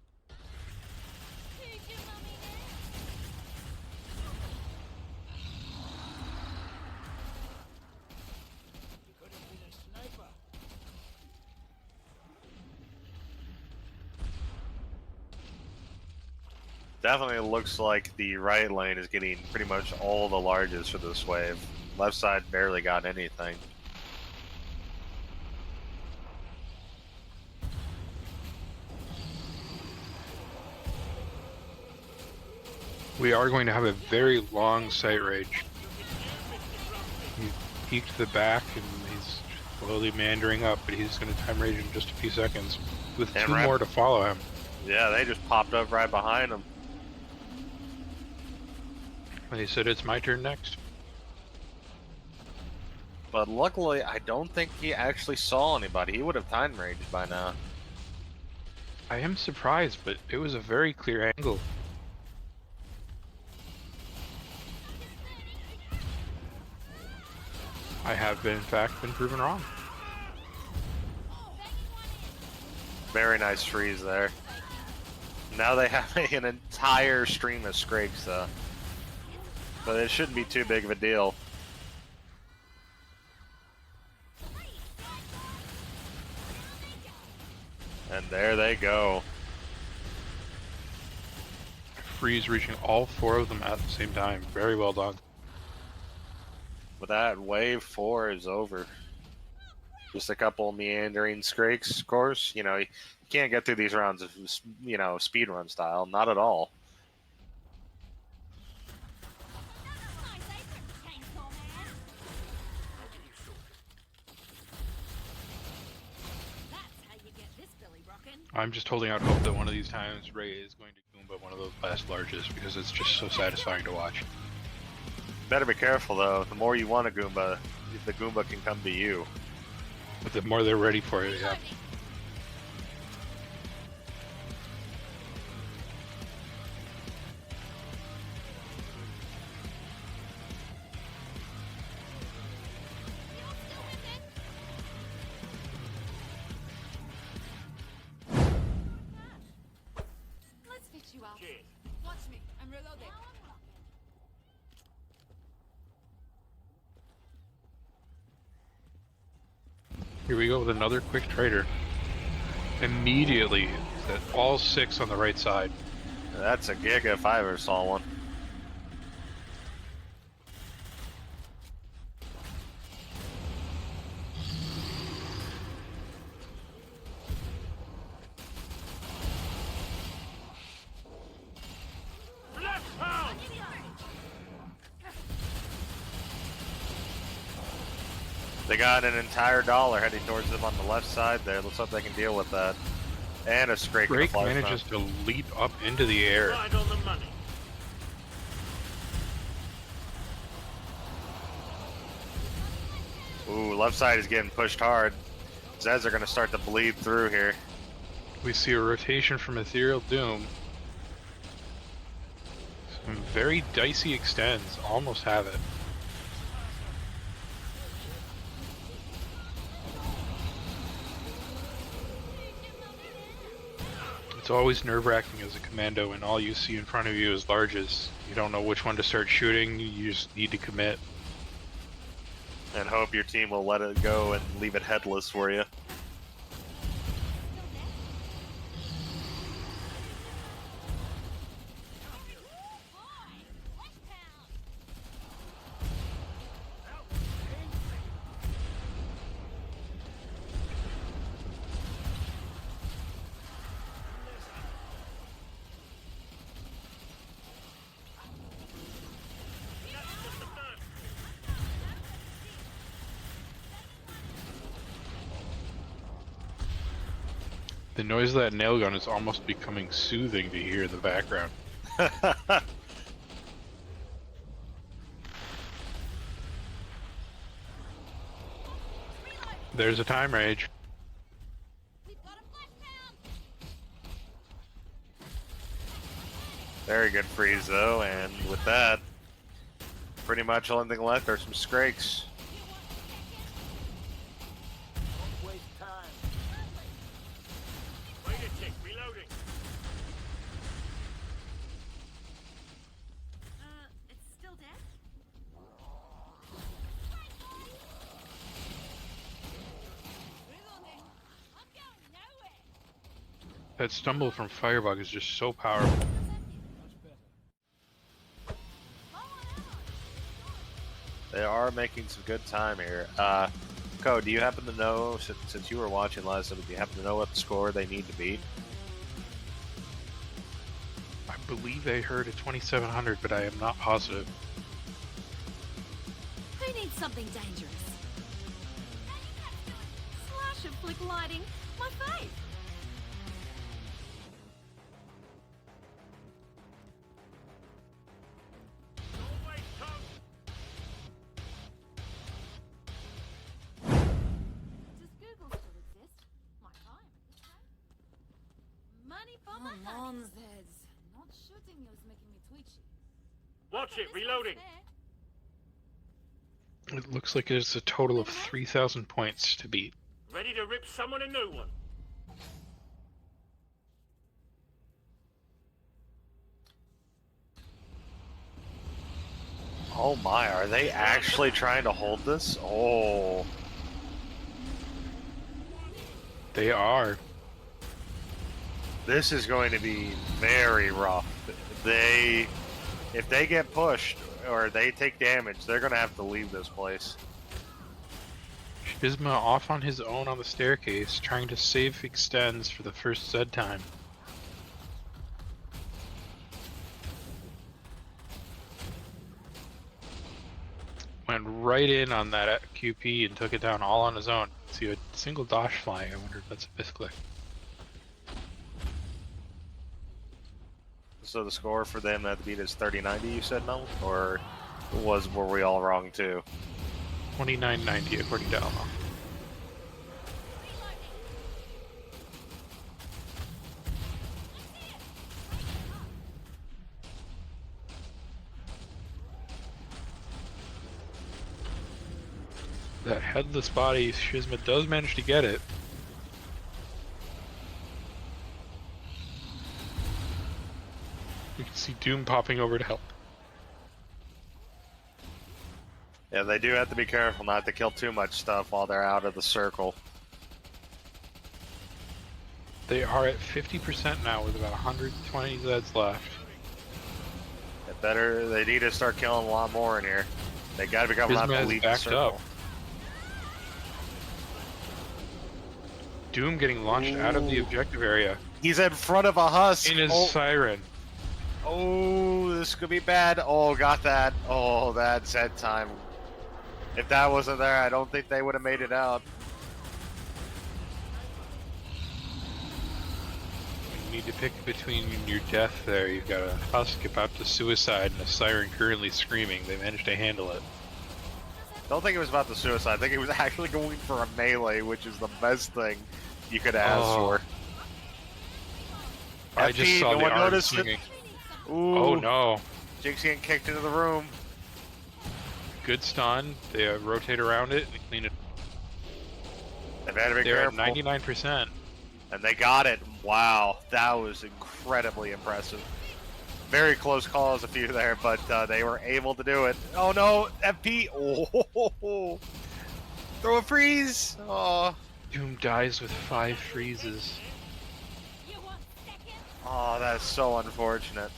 Definitely looks like the right lane is getting pretty much all the larges for this wave. Left side barely got anything. We are going to have a very long sight rage. He peeked the back and he's slowly meandering up, but he's going to time rage in just a few seconds with And 2 right- more to follow him. Yeah, they just popped up right behind him. And he said, it's my turn next. But luckily, I don't think he actually saw anybody. He would have time raged by now. I am surprised, but it was a very clear angle. I have been, in fact, been proven wrong. Very nice freeze there. Now they have an entire stream of Scrakes, though. But it shouldn't be too big of a deal. And there they go. Freeze reaching all 4 of them at the same time. Very well done. With that, wave 4 is over. Just a couple meandering scrakes, of course. You know, you can't get through these rounds of, you know, speedrun style. Not at all. I'm just holding out hope that one of these times Ray is going to Goomba one of those last larges because it's just so satisfying to watch. Better be careful though. The more you want a Goomba, the Goomba can come to you. But the more they're ready for it, yeah. Let's fix you up. Watch me. I'm reloading. Here we go with another quick trader. Immediately, all 6 on the right side. That's a giga if I ever saw one. They got an entire dollar heading towards them on the left side there. Looks like they can deal with that. And a Scrake. Drake manages to leap up into the air. Right on the money. Ooh, left side is getting pushed hard. Zeds are going to start to bleed through here. We see a rotation from EtherealDoom. Some very dicey extends. Almost have it. It's always nerve-wracking as a commando when all you see in front of you is larges. You don't know which one to start shooting, you just need to commit. And hope your team will let it go and leave it headless for you. The noise of that nail gun is almost becoming soothing to hear in the background. There's a time rage. Very good freeze though, and with that, pretty much only thing left are some Scrakes. It's still dead? Reloading. I'm going nowhere. That stumble from Firebug is just so powerful. They are making some good time here. Co, do you happen to know, since you were watching last time, do you happen to know what score they need to beat? I believe I heard a 2700, but I am not positive. Who needs something dangerous? Slash of flick lighting, my fave. Does Google still exist? My time at this rate. Money for my Come on, Zeds. Not shooting you is making me twitchy. Watch it, reloading. It looks like it's a total of 3,000 points to beat. Ready to rip someone a new one. Oh my, are they actually trying to hold this? Oh. They are. This is going to be very rough. If they get pushed or they take damage, they're going to have to leave this place. Schisma off on his own on the staircase, trying to save extends for the first Zed time. Went right in on that QP and took it down all on his own. See a single dosh flying. I wonder if that's a misclick. So the score for them at the beat is 30-90, you said, Mel? Or were we all wrong too? 29.90 according to Elmo. That headless body, Schisma does manage to get it. You can see Doom popping over to help. Yeah, they do have to be careful not to kill too much stuff while they're out of the circle. They are at 50% now with about 120 Zeds left. They need to start killing a lot more in here. They gotta become not to leave the circle. Up. Doom getting launched out of the objective area. He's in front of a husk. In his siren. Oh, this could be bad. Oh, got that. Oh, that's Zed time. If that wasn't there, I don't think they would have made it out. You need to pick between your death there. You've got a husk about to suicide and a siren currently screaming. They managed to handle it. Don't think it was about the suicide. I think it was actually going for a melee, which is the best thing you could ask for. I just saw the arm swinging. Ooh. Oh no. Jinx getting kicked into the room. Good stun. They rotate around it and clean it. They've had to be They're careful. at 99%. And they got it. Wow, that was incredibly impressive. Very close calls, a few there, but they were able to do it. Oh no, FP! Oh, throw a freeze! Oh. Doom dies with 5 freezes. Oh, that's so unfortunate.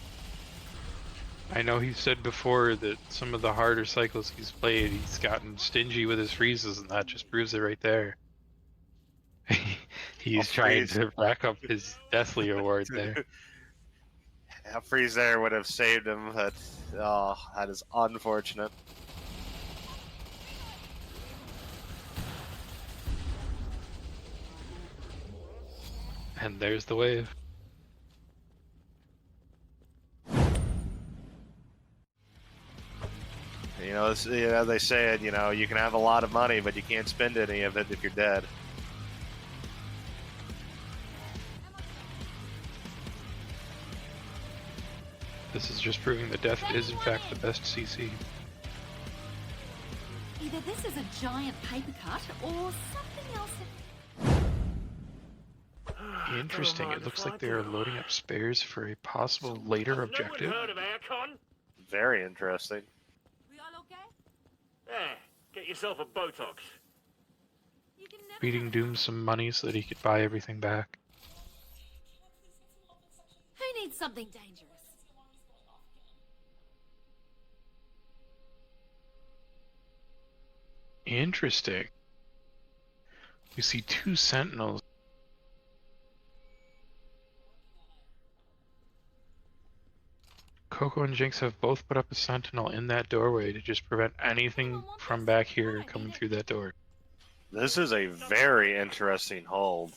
I know he said before that some of the harder cycles he's played, he's gotten stingy with his freezes, and that just proves it right there. He's trying to rack up his Deathly award there. A freeze there would have saved him, but that is unfortunate. And there's the wave. You know, they said, you know, you can have a lot of money, but you can't spend any of it if you're dead. This is just proving that death is in fact the best CC. Either this is a giant paper cut or something else. Interesting. It looks like they are loading up spares for a possible later objective. Heard of aircon? Very interesting. We all okay? There, get yourself a Botox. You can never Beating Doom some money so that he could buy everything back. Who needs something dangerous? Interesting. We see 2 sentinels. Coco and Jenx have both put up a sentinel in that doorway to just prevent anything from back here coming through that door. This is a very interesting hold.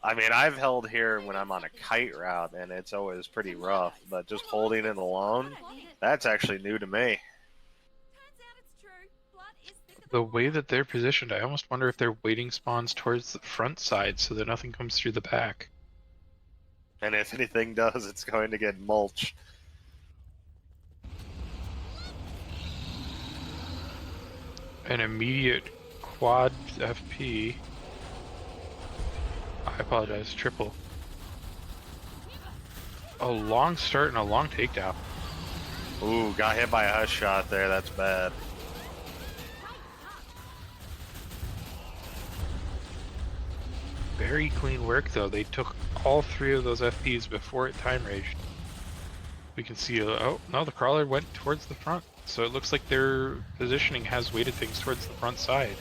I mean, I've held here when I'm on a kite route, and it's always pretty rough, but just holding it alone, that's actually new to me. The way that they're positioned, I almost wonder if they're waiting spawns towards the front side so that nothing comes through the back. And if anything does, it's going to get mulched. An immediate quad FP. I apologize, triple. A long start and a long takedown. Ooh, got hit by a hush shot there. That's bad. Very clean work though. They took all 3 of those FPs before it time raged. We can see, oh no, the crawler went towards the front. So it looks like their positioning has weighted things towards the front side.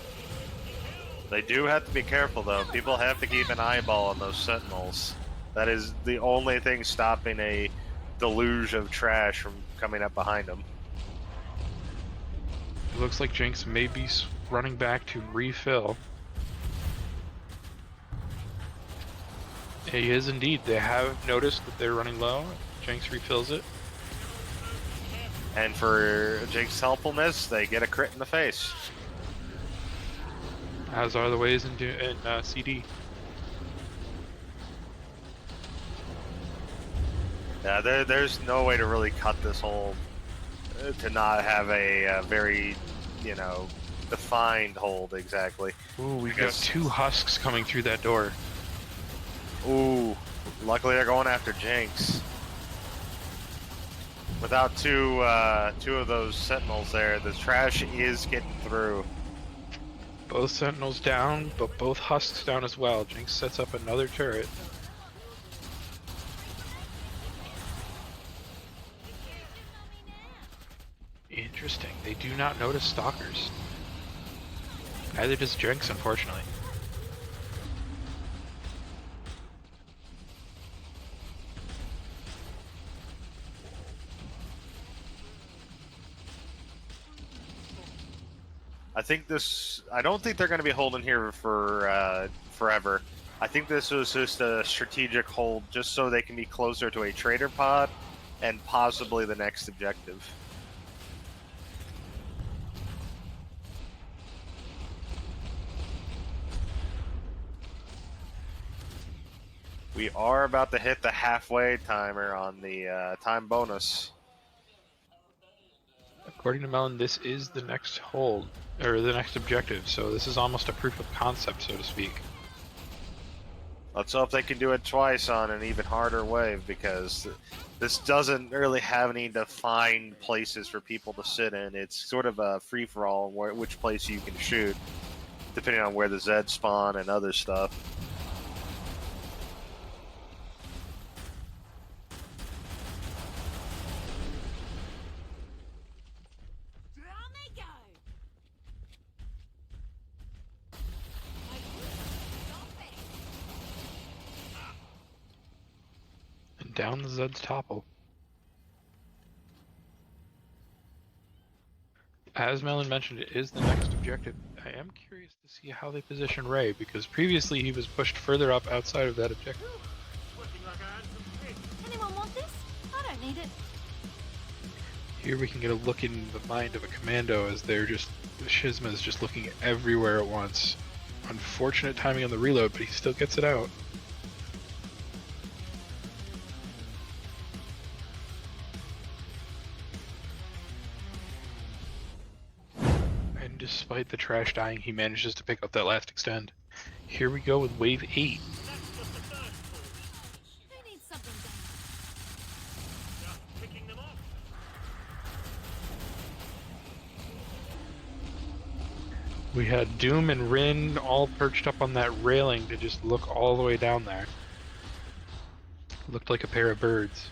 They do have to be careful though. People have to keep an eyeball on those sentinels. That is the only thing stopping a deluge of trash from coming up behind them. It looks like Jenx may be running back to refill. He is indeed. They have noticed that they're running low. Jenx refills it. And for Jake's helpfulness, they get a crit in the face. As are the ways in CD. Yeah, there's no way to really cut this hold to not have a very, you know, defined hold exactly. Ooh, we've got 2 husks coming through that door. Ooh, luckily they're going after Jenx. Without two of those sentinels there, the trash is getting through. Both sentinels down, but both husks down as well. Jenx sets up another turret. Interesting. They do not notice stalkers. Neither does Jenx, unfortunately. I don't think they're going to be holding here for forever. I think this was just a strategic hold just so they can be closer to a trader pod and possibly the next objective. We are about to hit the halfway timer on the time bonus. According to Melon, this is the next hold, or the next objective, so this is almost a proof of concept, so to speak. Let's hope they can do it twice on an even harder wave, because this doesn't really have any defined places for people to sit in. It's sort of a free-for-all which place you can shoot, depending on where the Zeds spawn and other stuff. Down the Zeds topple. As Melon mentioned, it is the next objective. I am curious to see how they position Ray, because previously he was pushed further up outside of that objective. Anyone want this? I don't need it. Here we can get a look in the mind of a commando as they're just, Schisma is just looking everywhere at once. Unfortunate timing on the reload, but he still gets it out. Despite the trash dying, he manages to pick up that last extend. Here we go with wave 8. Who needs something done? Just picking them off. We had Doom and Rin all perched up on that railing to just look all the way down there. Looked like a pair of birds.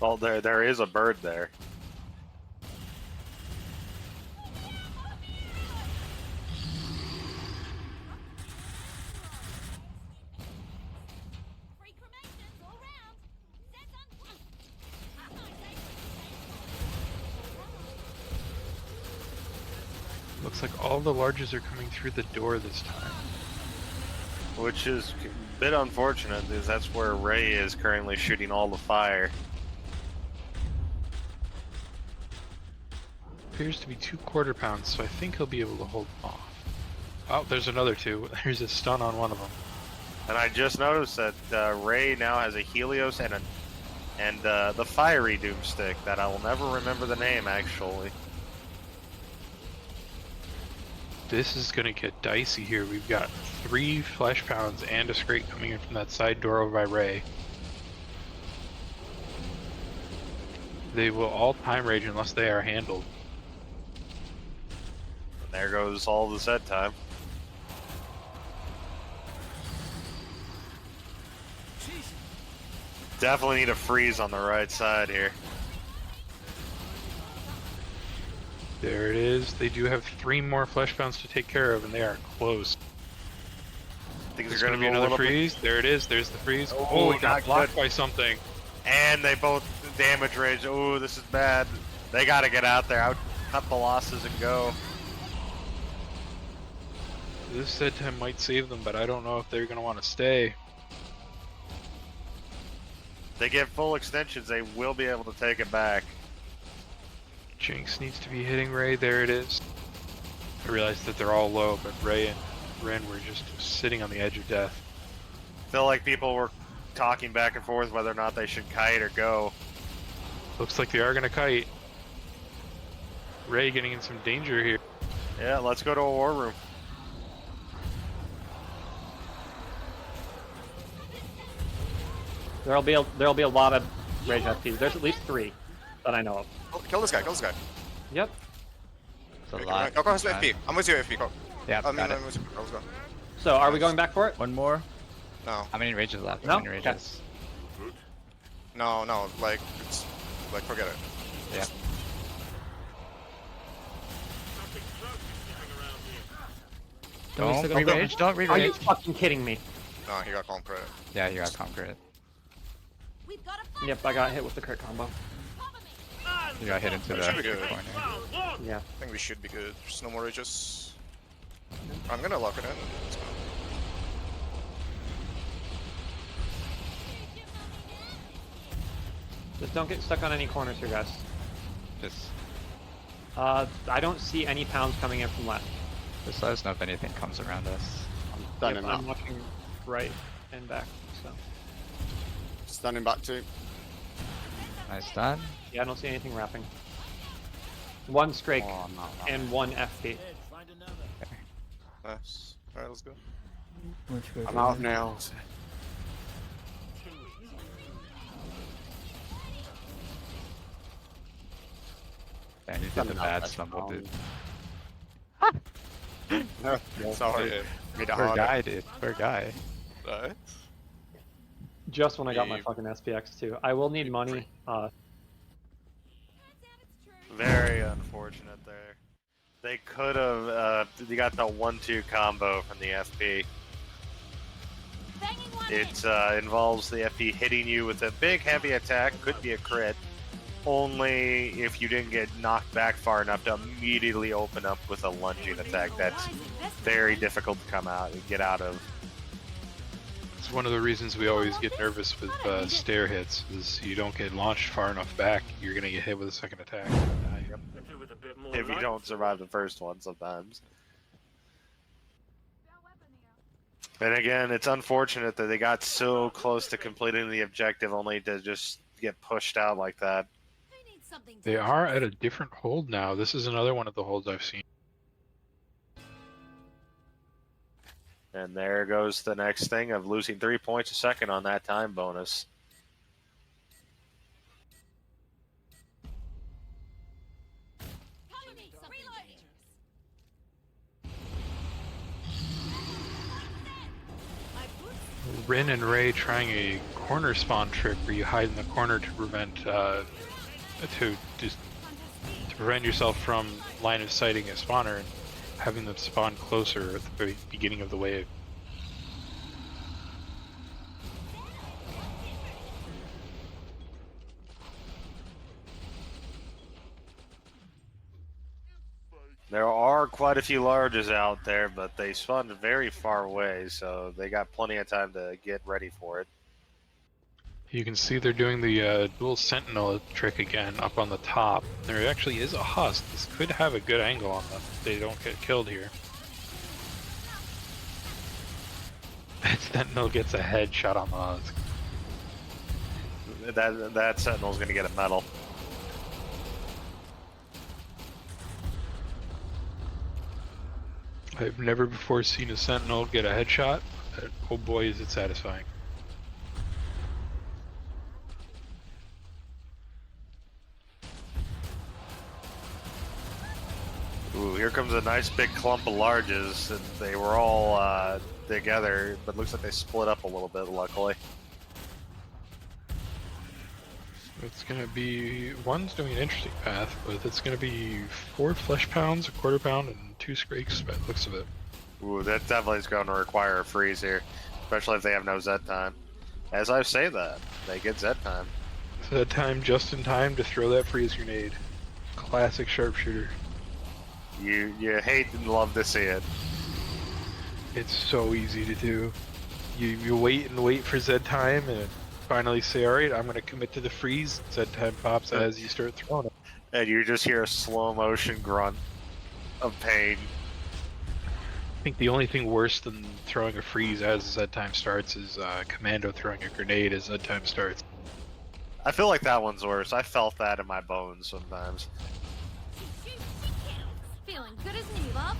Well, there is a bird there. Looks like all the larges are coming through the door this time. Which is a bit unfortunate, because that's where Ray is currently shooting all the fire. Appears to be 2 quarter pounds, so I think he'll be able to hold them off. Oh, there's another 2. There's a stun on one of them. And I just noticed that Ray now has a Helios and the fiery Doomstick that I will never remember the name, actually. This is gonna get dicey here. We've got 3 flesh pounds and a scrate coming in from that side door over by Ray. They will all time rage unless they are handled. And there goes all the set time. Definitely need a freeze on the right side here. There it is. They do have 3 more fleshbounds to take care of, and they are close. Things There's are going going to be to another freeze. There it is. There's the freeze. Oh, Oh, it got not blocked good. by something. And they both damage rage. Oh, this is bad. They got to get out there. Out, cut the losses and go. This set time might save them, but I don't know if they're going to want to stay. They get full extensions, they will be able to take it back. Jenx needs to be hitting Ray. There it is. I realized that they're all low, but Ray and Ren were just sitting on the edge of death. Feel like people were talking back and forth whether or not they should kite or go. Looks like they are going to kite. Ray getting in some danger here. Yeah, let's go to a war room. There'll be a lot of rage FPs. There's at least 3 that I know of. Oh, kill this guy, kill this guy. Yep. It's a lot. Coco has FP. I'm with you, FP. Go. Yeah, I mean, got it. I'm with you. Let's go. So are we going back for it? One more. No. How many rages left? No? How many rages? No, no, like, it's, like, forget it. Yeah. Don't re-rage, don't Are you re-rage. fucking kidding me? No, he got calm credit. Yeah, you got conquered. We've got a Yep, I got hit with the crit combo. You got hit into the Should be good. corner. Yeah. I think we should be good. There's no more rages. I'm gonna lock it in. Let's go. Just don't get stuck on any corners here, guys. Just I don't see any pounds coming in from left. let us know if anything comes around us. Standing I'm back. watching right and back, so. Standing back too. Nice done. Yeah, I don't see anything wrapping. 1 Scrake Oh, no. and 1 FP. Nice. Alright, let's go. I'm out of nails. Man, you did the bad stumble, dude. Sorry. Made it Poor harder. guy, dude. Poor guy. Nice. Just when I got my Leave. fucking SPX too. I will need money. Very unfortunate there. They could have, they got the 1-2 combo from the FP. It involves the FP hitting you with a big heavy attack, could be a crit, only if you didn't get knocked back far enough to immediately open up with a lunging attack. That's very difficult to come out and get out of. It's one of the reasons we always get nervous with stair hits, is you don't get launched far enough back, you're going to get hit with a second attack. If you don't survive the first one sometimes. And again, it's unfortunate that they got so close to completing the objective only to just get pushed out like that. They are at a different hold now. This is another one of the holds I've seen. And there goes the next thing of losing 3 points a second on that time bonus. Rin and Ray trying a corner spawn trick where you hide in the corner to prevent to prevent yourself from line of sighting a spawner and having them spawn closer at the very beginning of the wave. There are quite a few larges out there, but they spawned very far away, so they got plenty of time to get ready for it. You can see they're doing the dual sentinel trick again up on the top. There actually is a husk. This could have a good angle on them if they don't get killed here. Sentinel gets a headshot on the husk. That sentinel's going to get a medal. I've never before seen a sentinel get a headshot, but oh boy is it satisfying. Ooh, here comes a nice big clump of larges, and they were all together, but looks like they split up a little bit, luckily. It's gonna be, one's doing an interesting path, but it's gonna be 4 flesh pounds, a quarter pound, and 2 scrakes by the looks of it. Ooh, that definitely is going to require a freeze here, especially if they have no Z time. As I say that, they get Z time. Z time just in time to throw that freeze grenade. Classic sharpshooter. You hate and love to see it. It's so easy to do. You wait and wait for Z time and finally say, alright, I'm gonna commit to the freeze. Z time pops as you start throwing it. And you just hear a slow motion grunt of pain. I think the only thing worse than throwing a freeze as Z time starts is Commando throwing a grenade as Z time starts. I feel like that one's worse. I felt that in my bones sometimes. Feeling good as new, love.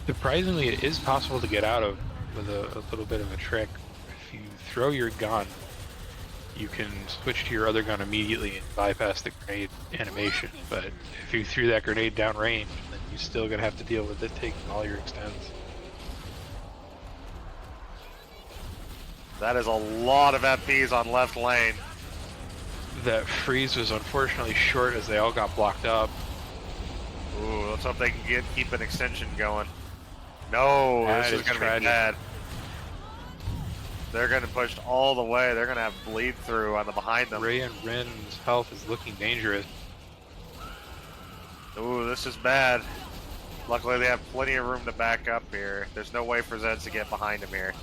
Surprisingly, it is possible to get out of with a little bit of a trick. If you throw your gun, you can switch to your other gun immediately and bypass the grenade animation. But if you threw that grenade down range, then you're still gonna have to deal with it taking all your extends. That is a lot of FPs on left lane. That freeze was unfortunately short as they all got blocked up. Ooh, let's hope they can keep an extension going. No, this is going to be bad. They're going to push all the way. They're going to have bleed through on the behind them. Ray and Rin's health is looking dangerous. Ooh, this is bad. Luckily, they have plenty of room to back up here. There's no way for Zeds to get behind him here.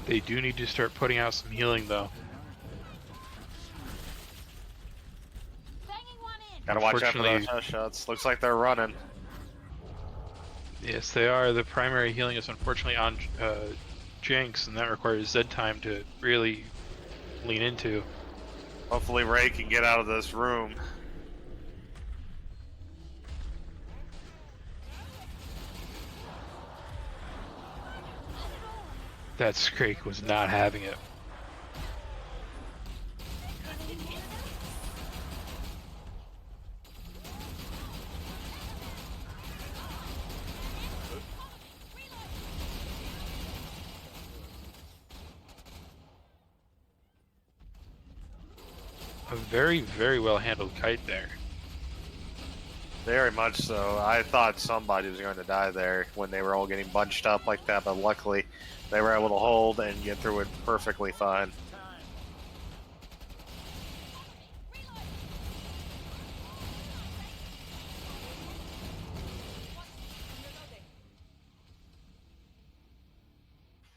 They do need to start putting out some healing, though. Gotta watch out for those shots. Looks like they're running. Yes, they are. The primary healing is unfortunately on Jenx, and that requires Z time to really lean into. Hopefully Ray can get out of this room. That Scrake was not having it. A very, very well handled kite there. Very much so. I thought somebody was going to die there when they were all getting bunched up like that, but luckily they were able to hold and get through it perfectly fine.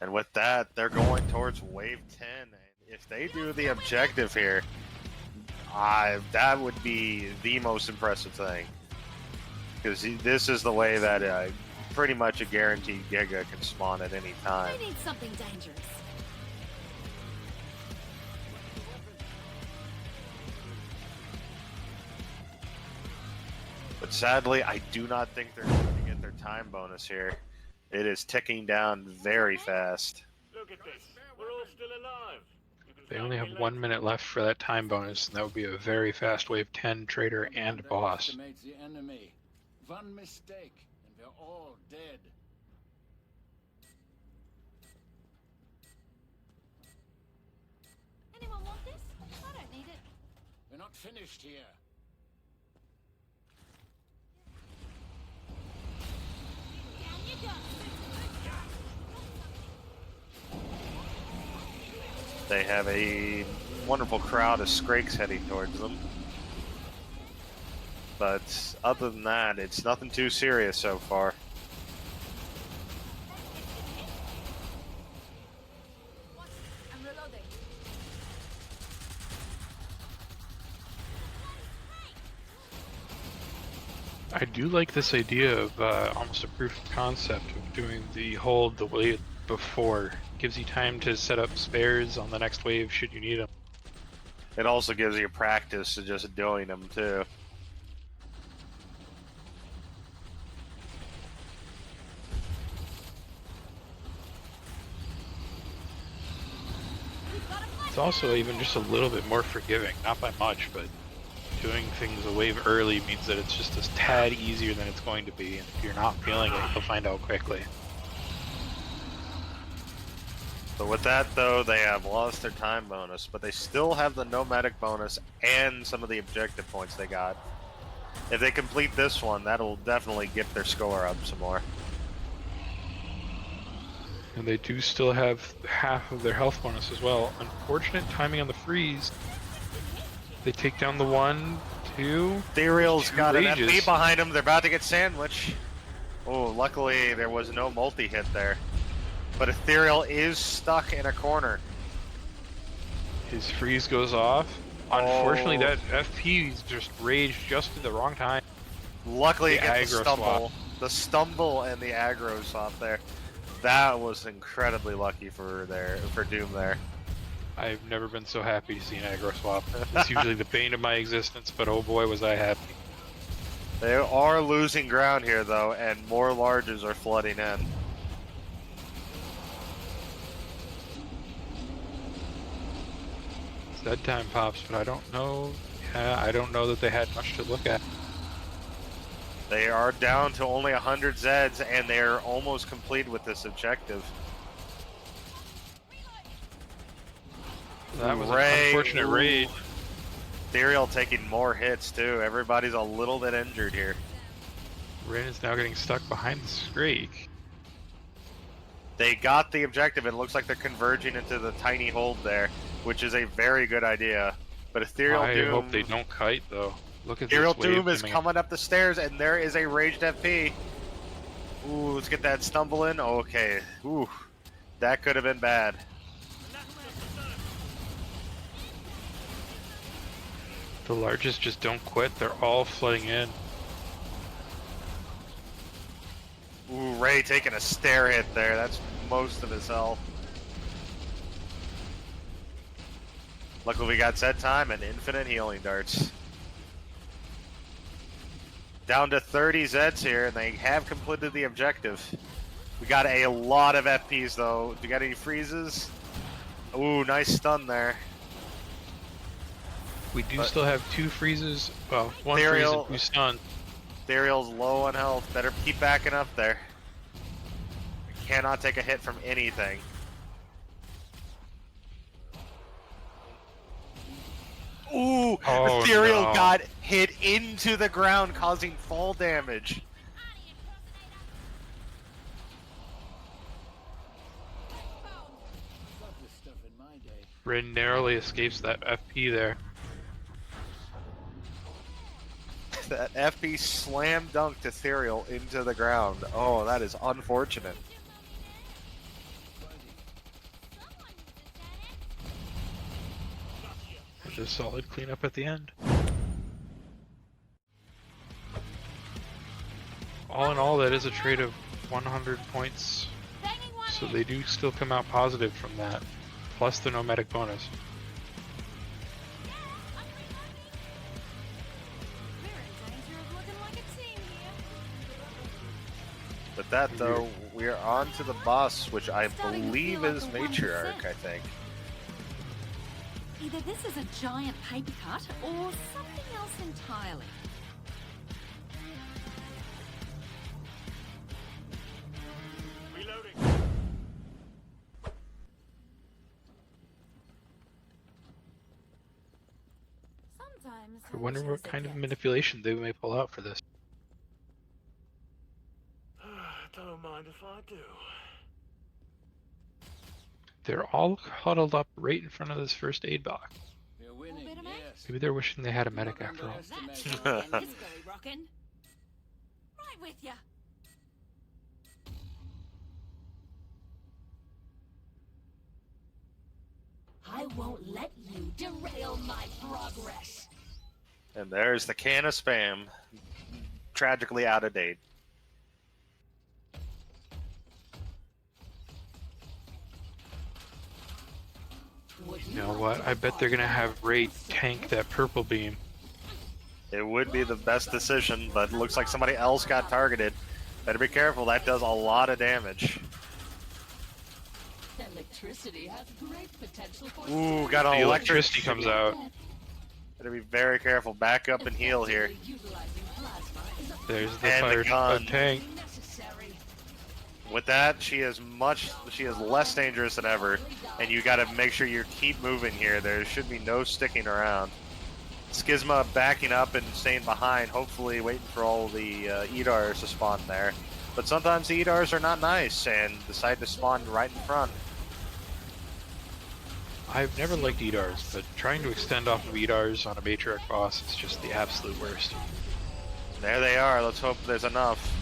And with that, they're going towards wave 10. If they do the objective here, that would be the most impressive thing. Because this is the way that pretty much a guaranteed Giga can spawn at any time. I need something dangerous. But sadly, I do not think they're going to get their time bonus here. It is ticking down very fast. Look at this. We're all still alive. They only have 1 minute left for that time bonus, and that would be a very fast wave 10 trader and boss. The enemy. One mistake, and we're all dead. Anyone want this? I don't need it. We're not finished here. Down you go. They have a wonderful crowd of Scrakes heading towards them. But other than that, it's nothing too serious so far. I'm reloading. I do like this idea of almost a proof of concept of doing the hold the way before. Gives you time to set up spares on the next wave should you need them. It also gives you practice to just doing them too. It's also even just a little bit more forgiving, not by much, but doing things a wave early means that it's just a tad easier than it's going to be, and if you're not feeling it, you'll find out quickly. But with that, though, they have lost their time bonus, but they still have the nomadic bonus and some of the objective points they got. If they complete this one, that'll definitely get their score up some more. And they do still have half of their health bonus as well. Unfortunate timing on the freeze. They take down the 1, 2. Ethereal's got an rages. FP behind him. They're about to get sandwich. Oh, luckily there was no multi-hit there. But Ethereal is stuck in a corner. His freeze goes off. Unfortunately, that FP just raged just at the wrong time. Luckily, The he gets the aggro stumble. swap. The stumble and the aggro swap there. That was incredibly lucky for Doom there. I've never been so happy to see an aggro swap. It's usually the bane of my existence, but oh boy was I happy. They are losing ground here, though, and more larges are flooding in. Zed time pops, but I don't know. I don't know that they had much to look at. They are down to only 100 Zeds, and they are almost complete with this objective. That was an unfortunate raid. Ethereal taking more hits, too. Everybody's a little bit injured here. Rin is now getting stuck behind the Scrake. They got the objective, and it looks like they're converging into the tiny hold there, which is a very good idea. But Ethereal I Doom... hope they don't kite, though. Look at Ethereal this wave Doom is coming coming up the stairs, and there is a raged FP. Ooh, let's get that stumble in. Okay. Ooh, that could have been bad. The largest just don't quit. They're all flooding in. Ooh, Ray taking a stair hit there. That's most of his health. Luckily we got set time and infinite healing darts. Down to 30 Zeds here, and they have completed the objective. We got a lot of FPs though. Do you got any freezes? Ooh, nice stun there. We do still have 2 freezes. Well, 1 freeze and 2 stun. Ethereal's low on health. Better keep backing up there. Cannot take a hit from anything. Ooh, Ethereal got hit into the ground, causing fall damage. Rin narrowly escapes that FP there. That FP slam dunked Ethereal into the ground. Oh, that is unfortunate. With a solid cleanup at the end. All in all, that is a trade of 100 points. So they do still come out positive from that, plus the nomadic bonus. With that though, we are on to the boss, which I believe is Matriarch, I think. Either this is a giant paper cut or something else entirely. Reloading. Sometimes I wonder what kind of manipulation they may pull out for this. Don't mind if I do. They're all huddled up right in front of this first aid box. We're winning, yes. Maybe they're wishing they had a medic after all. That's rockin', is very rockin'. Right with ya. I won't let you derail my progress. And there's the can of spam. Tragically out of date. You know what? I bet they're gonna have Ray tank that purple beam. It would be the best decision, but it looks like somebody else got targeted. Better be careful, that does a lot of damage. Electricity has great potential for Ooh, got an The electric. electricity comes out. Better be very careful. Back up and heal here. There's the And the fire gun. tank. With that, she is less dangerous than ever, and you got to make sure you keep moving here. There should be no sticking around. Schisma backing up and staying behind, hopefully waiting for all the Edars to spawn there. But sometimes the Edars are not nice and decide to spawn right in front. I've never liked Edars, but trying to extend off of Edars on a matriarch boss is just the absolute worst. There they are. Let's hope there's enough.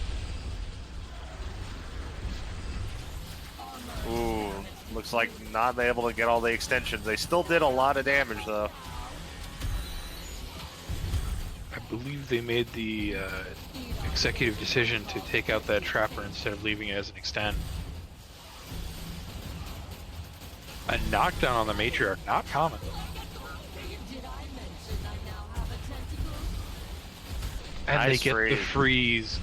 Ooh, looks like not able to get all the extensions. They still did a lot of damage, though. I believe they made the executive decision to take out that trapper instead of leaving it as an extend. A knockdown on the matriarch, not common. And Nice they get the freeze.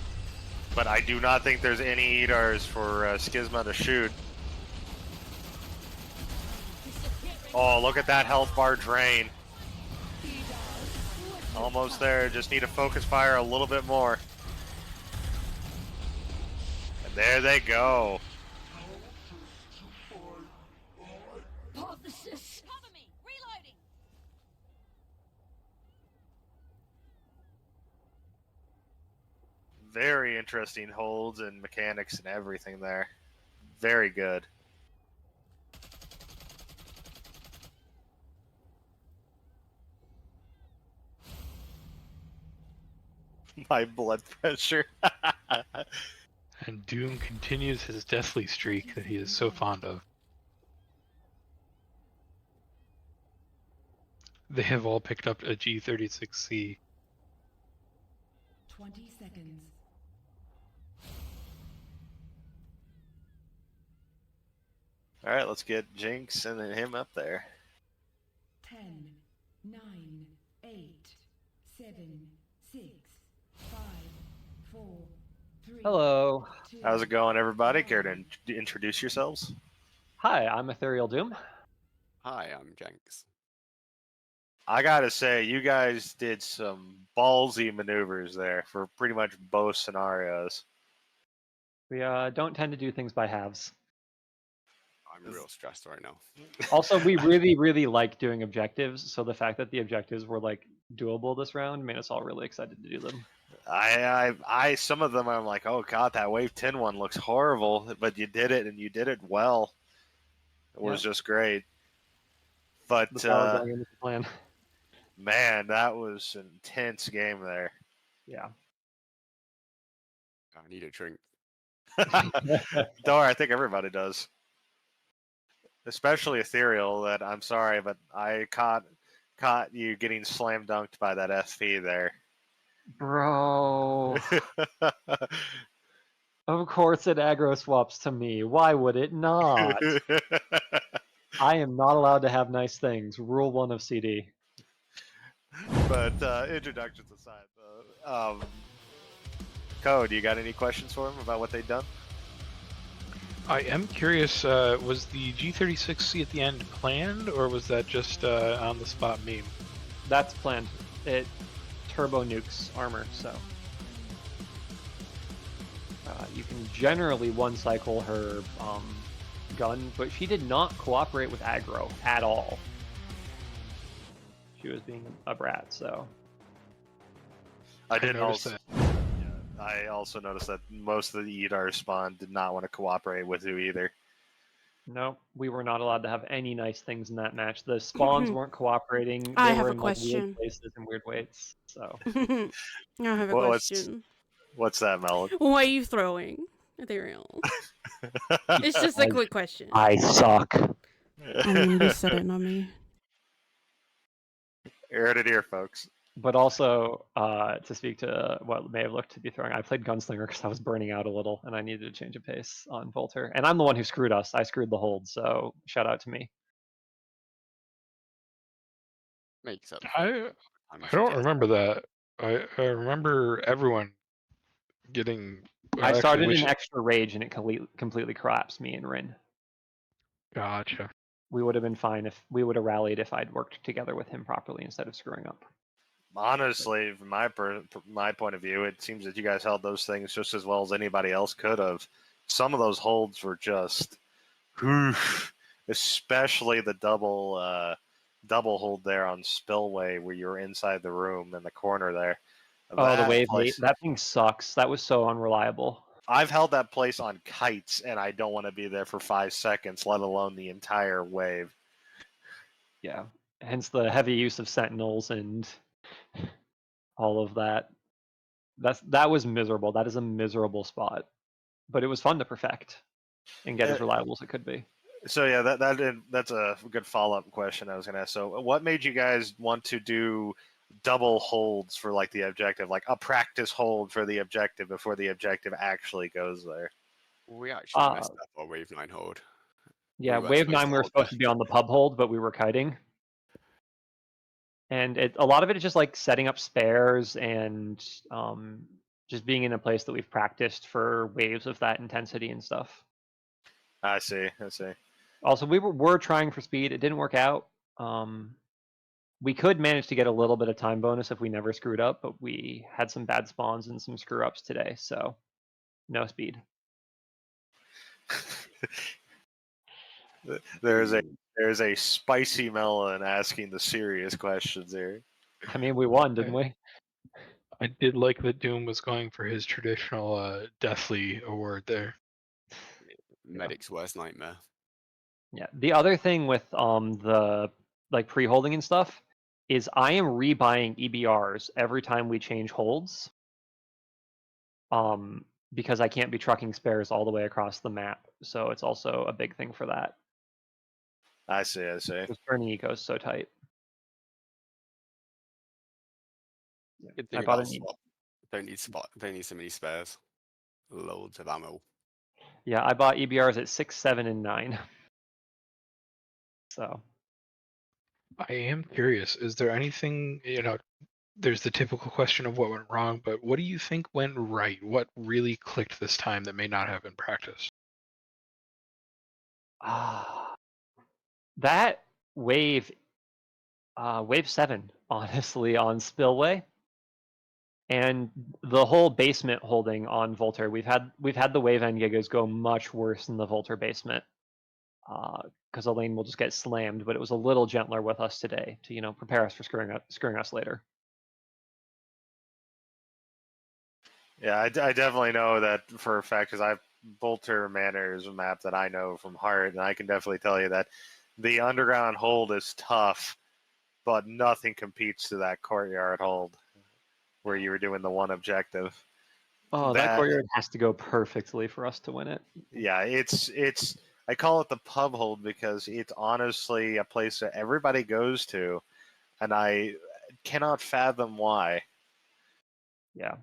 But I do not think there's any Edars for Schisma to shoot. Oh, look at that health bar drain. Almost there, just need to focus fire a little bit more. And there they go. Cover me! Reloading! Very interesting holds and mechanics and everything there. Very good. My blood pressure. And Doom continues his deathly streak that he is so fond of. They have all picked up a G36C. 20 seconds. All right, let's get Jenx and then him up there. 10, 9, 8, 7, 6, 5, 4, 3. Hello. How's it going, everybody? Care to introduce yourselves? Hi, I'm EtherealDoom. Hi, I'm Jenx. I gotta say, you guys did some ballsy maneuvers there for pretty much both scenarios. We don't tend to do things by halves. I'm real stressed right now. Also, we really, really like doing objectives, so the fact that the objectives were like doable this round made us all really excited to do them. I some of them I'm like, oh god, that wave 10 one looks horrible, but you did it and you did it well. It was just great. But That's how we're going into the plan. man, that was an intense game there. Yeah. I need a drink. Don't worry, I think everybody does. Especially Ethereal, that I'm sorry, but I caught you getting slam dunked by that FP there. Bro. Of course it aggro swaps to me. Why would it not? I am not allowed to have nice things. Rule 1 of CD. But introductions aside, Code, you got any questions for him about what they've done? I am curious, was the G36C at the end planned, or was that just on the spot meme? That's planned. It turbo nukes armor, so you can generally one cycle her gun, but she did not cooperate with aggro at all. She was being a brat, so. I did notice also. I also noticed that most of the Edar spawn did not want to cooperate with you either. No, we were not allowed to have any nice things in that match. The spawns weren't cooperating. I They have were a in question. like, weird places and weird weights. So I have a question. What's that, Melon? Why are you throwing? Ethereal. It's just a quick question. I suck. I mean, you said it, not me. Heard it here, folks. But also, to speak to what may have looked to be throwing, I played Gunslinger because I was burning out a little and I needed to change a pace on Volter. And I'm the one who screwed us. I screwed the hold, so shout out to me. Makes up. I don't remember that. I remember everyone getting. I started in extra rage and it completely collapsed me and Rin. Gotcha. We would have been fine if we would have rallied if I'd worked together with him properly instead of screwing up. Honestly, from my point of view, it seems that you guys held those things just as well as anybody else could have. some of those holds were just, especially the double hold there on Spillway where you were inside the room in the corner there. Oh, the That wave place- 8. That thing sucks. That was so unreliable. I've held that place on kites, and I don't want to be there for 5 seconds, let alone the entire wave. Yeah. Hence the heavy use of sentinels and all of that. That was miserable. That is a miserable spot. But it was fun to perfect and get as reliable as it could be. So yeah, that's a good follow-up question I was going to ask. So what made you guys want to do double holds for like the objective, like a practice hold for the objective before the objective actually goes there? We actually messed up our wave 9 hold. Yeah, We wave 9 we were supposed to be on the pub hold, but we were kiting. And a lot of it is just like setting up spares and just being in a place that we've practiced for waves of that intensity and stuff. I see. Also, we were trying for speed. It didn't work out. We could manage to get a little bit of time bonus if we never screwed up, but we had some bad spawns and some screw ups today, so no speed. There's a spicy Melon asking the serious questions here. I mean, we won, didn't we? I did like that Doom was going for his traditional Deathly award there. Medic's worst nightmare. Yeah. The other thing with the like pre-holding and stuff is I am rebuying EBRs every time we change holds. Because I can't be trucking spares all the way across the map. So it's also a big thing for that. I see. Because turning eco is so tight. Good thing I bought about an swap. Don't need so many spares. Loads of ammo. Yeah, I bought EBRs at 6, 7, and 9. So I am curious, is there anything, there's the typical question of what went wrong, but what do you think went right? What really clicked this time that may not have been practiced? that wave 7, honestly, on Spillway. And the whole basement holding on Volter, we've had the wave end gigas go much worse than the Volter basement. Because the lane will just get slammed, but it was a little gentler with us today to prepare us for screwing us later. Yeah, I definitely know that for a fact because Volter Manor is a map that I know from heart, and I can definitely tell you that the underground hold is tough, but nothing competes to that courtyard hold where you were doing the one objective. Oh, that courtyard has to go perfectly for us to win it. Yeah, it's I call it the pub hold because it's honestly a place that everybody goes to, and I cannot fathom why. Yeah.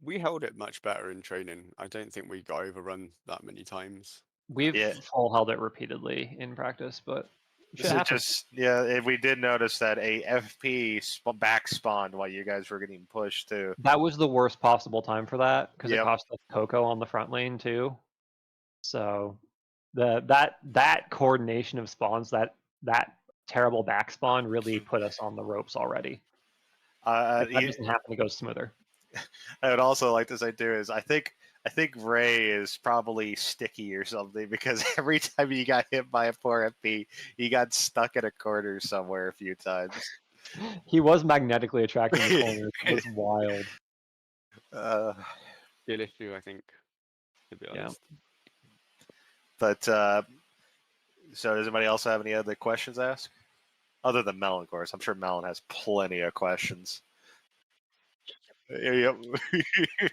We held it much better in training. I don't think we got overrun that many times. We've full held it repeatedly in practice, but we did notice that a FP back spawned while you guys were getting pushed too. That was the worst possible time for that because it cost us Coco on the front lane too. So that coordination of spawns, that terrible back spawn really put us on the ropes already. If that doesn't happen, it goes smoother. I would also like to say too is I think Ray is probably sticky or something because every time he got hit by a 4FP, he got stuck in a corner somewhere a few times. He was magnetically attracting the corners. It was wild. Skill issue, I think, to be honest. But so does anybody else have any other questions to ask? Other than Melon, of course. I'm sure Melon has plenty of questions. Yep.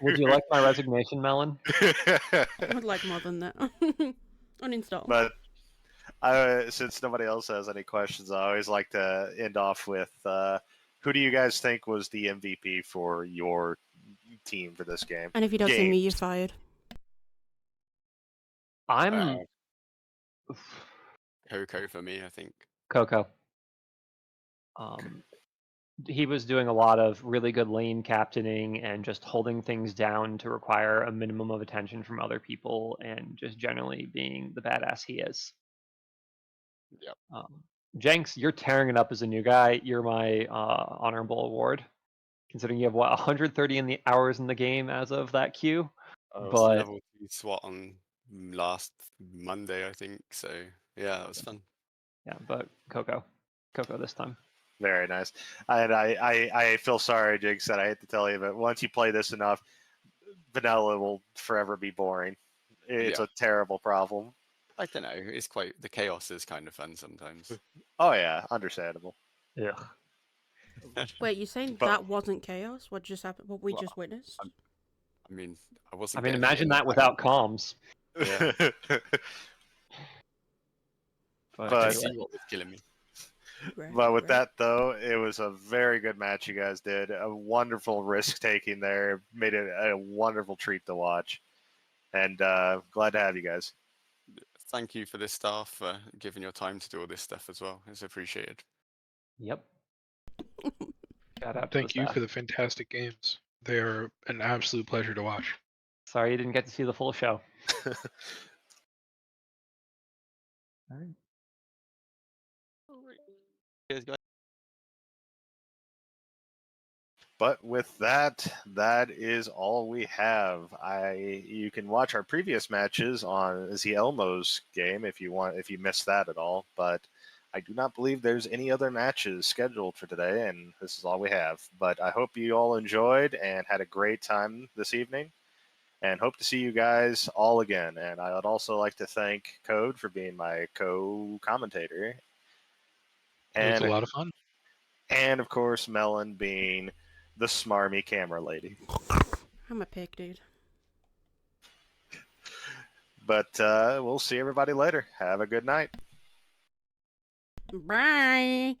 Would you like my resignation, Melon? I would like more than that. Uninstall. But since nobody else has any questions, I always like to end off with who do you guys think was the MVP for your team for this game? And if you don't see me, you're fired. I'm Coco for me, I think. Coco. He was doing a lot of really good lane captaining and just holding things down to require a minimum of attention from other people and just generally being the badass he is. Yep. Jenx, you're tearing it up as a new guy. You're my honorable award, considering you have 130 hours in the game as of that queue. But but level 2 SWAT on last Monday, I think. So yeah, that was fun. Yeah, but Coco this time. Very nice. And I feel sorry, Jigs, that I hate to tell you, but once you play this enough, vanilla will forever be boring. It's a terrible problem. I don't know. It's quite the chaos is kind of fun sometimes. Oh yeah, understandable. Yeah. Wait, you saying But- that wasn't chaos? What just happened? What we Well, just witnessed? I mean, I wasn't. I mean, getting imagine any that without comms. Yeah. But But- See what was killing me. But with that, though, it was a very good match you guys did. A wonderful risk taking there. Made it a wonderful treat to watch. And glad to have you guys. Thank you for this staff for giving your time to do all this stuff as well. It's appreciated. Yep. Shout out to Thank the you staff. for the fantastic games. They are an absolute pleasure to watch. Sorry you didn't get to see the full show. All right. Cheers, guys. But with that, that is all we have. You can watch our previous matches on Elmo's game if you missed that at all. But I do not believe there's any other matches scheduled for today, and this is all we have. But I hope you all enjoyed and had a great time this evening, and hope to see you guys all again. And I would also like to thank Code for being my co-commentator. It was And a lot of fun. And of course, Melon being the smarmy camera lady. I'm a pig, dude. But we'll see everybody later. Have a good night. Bye.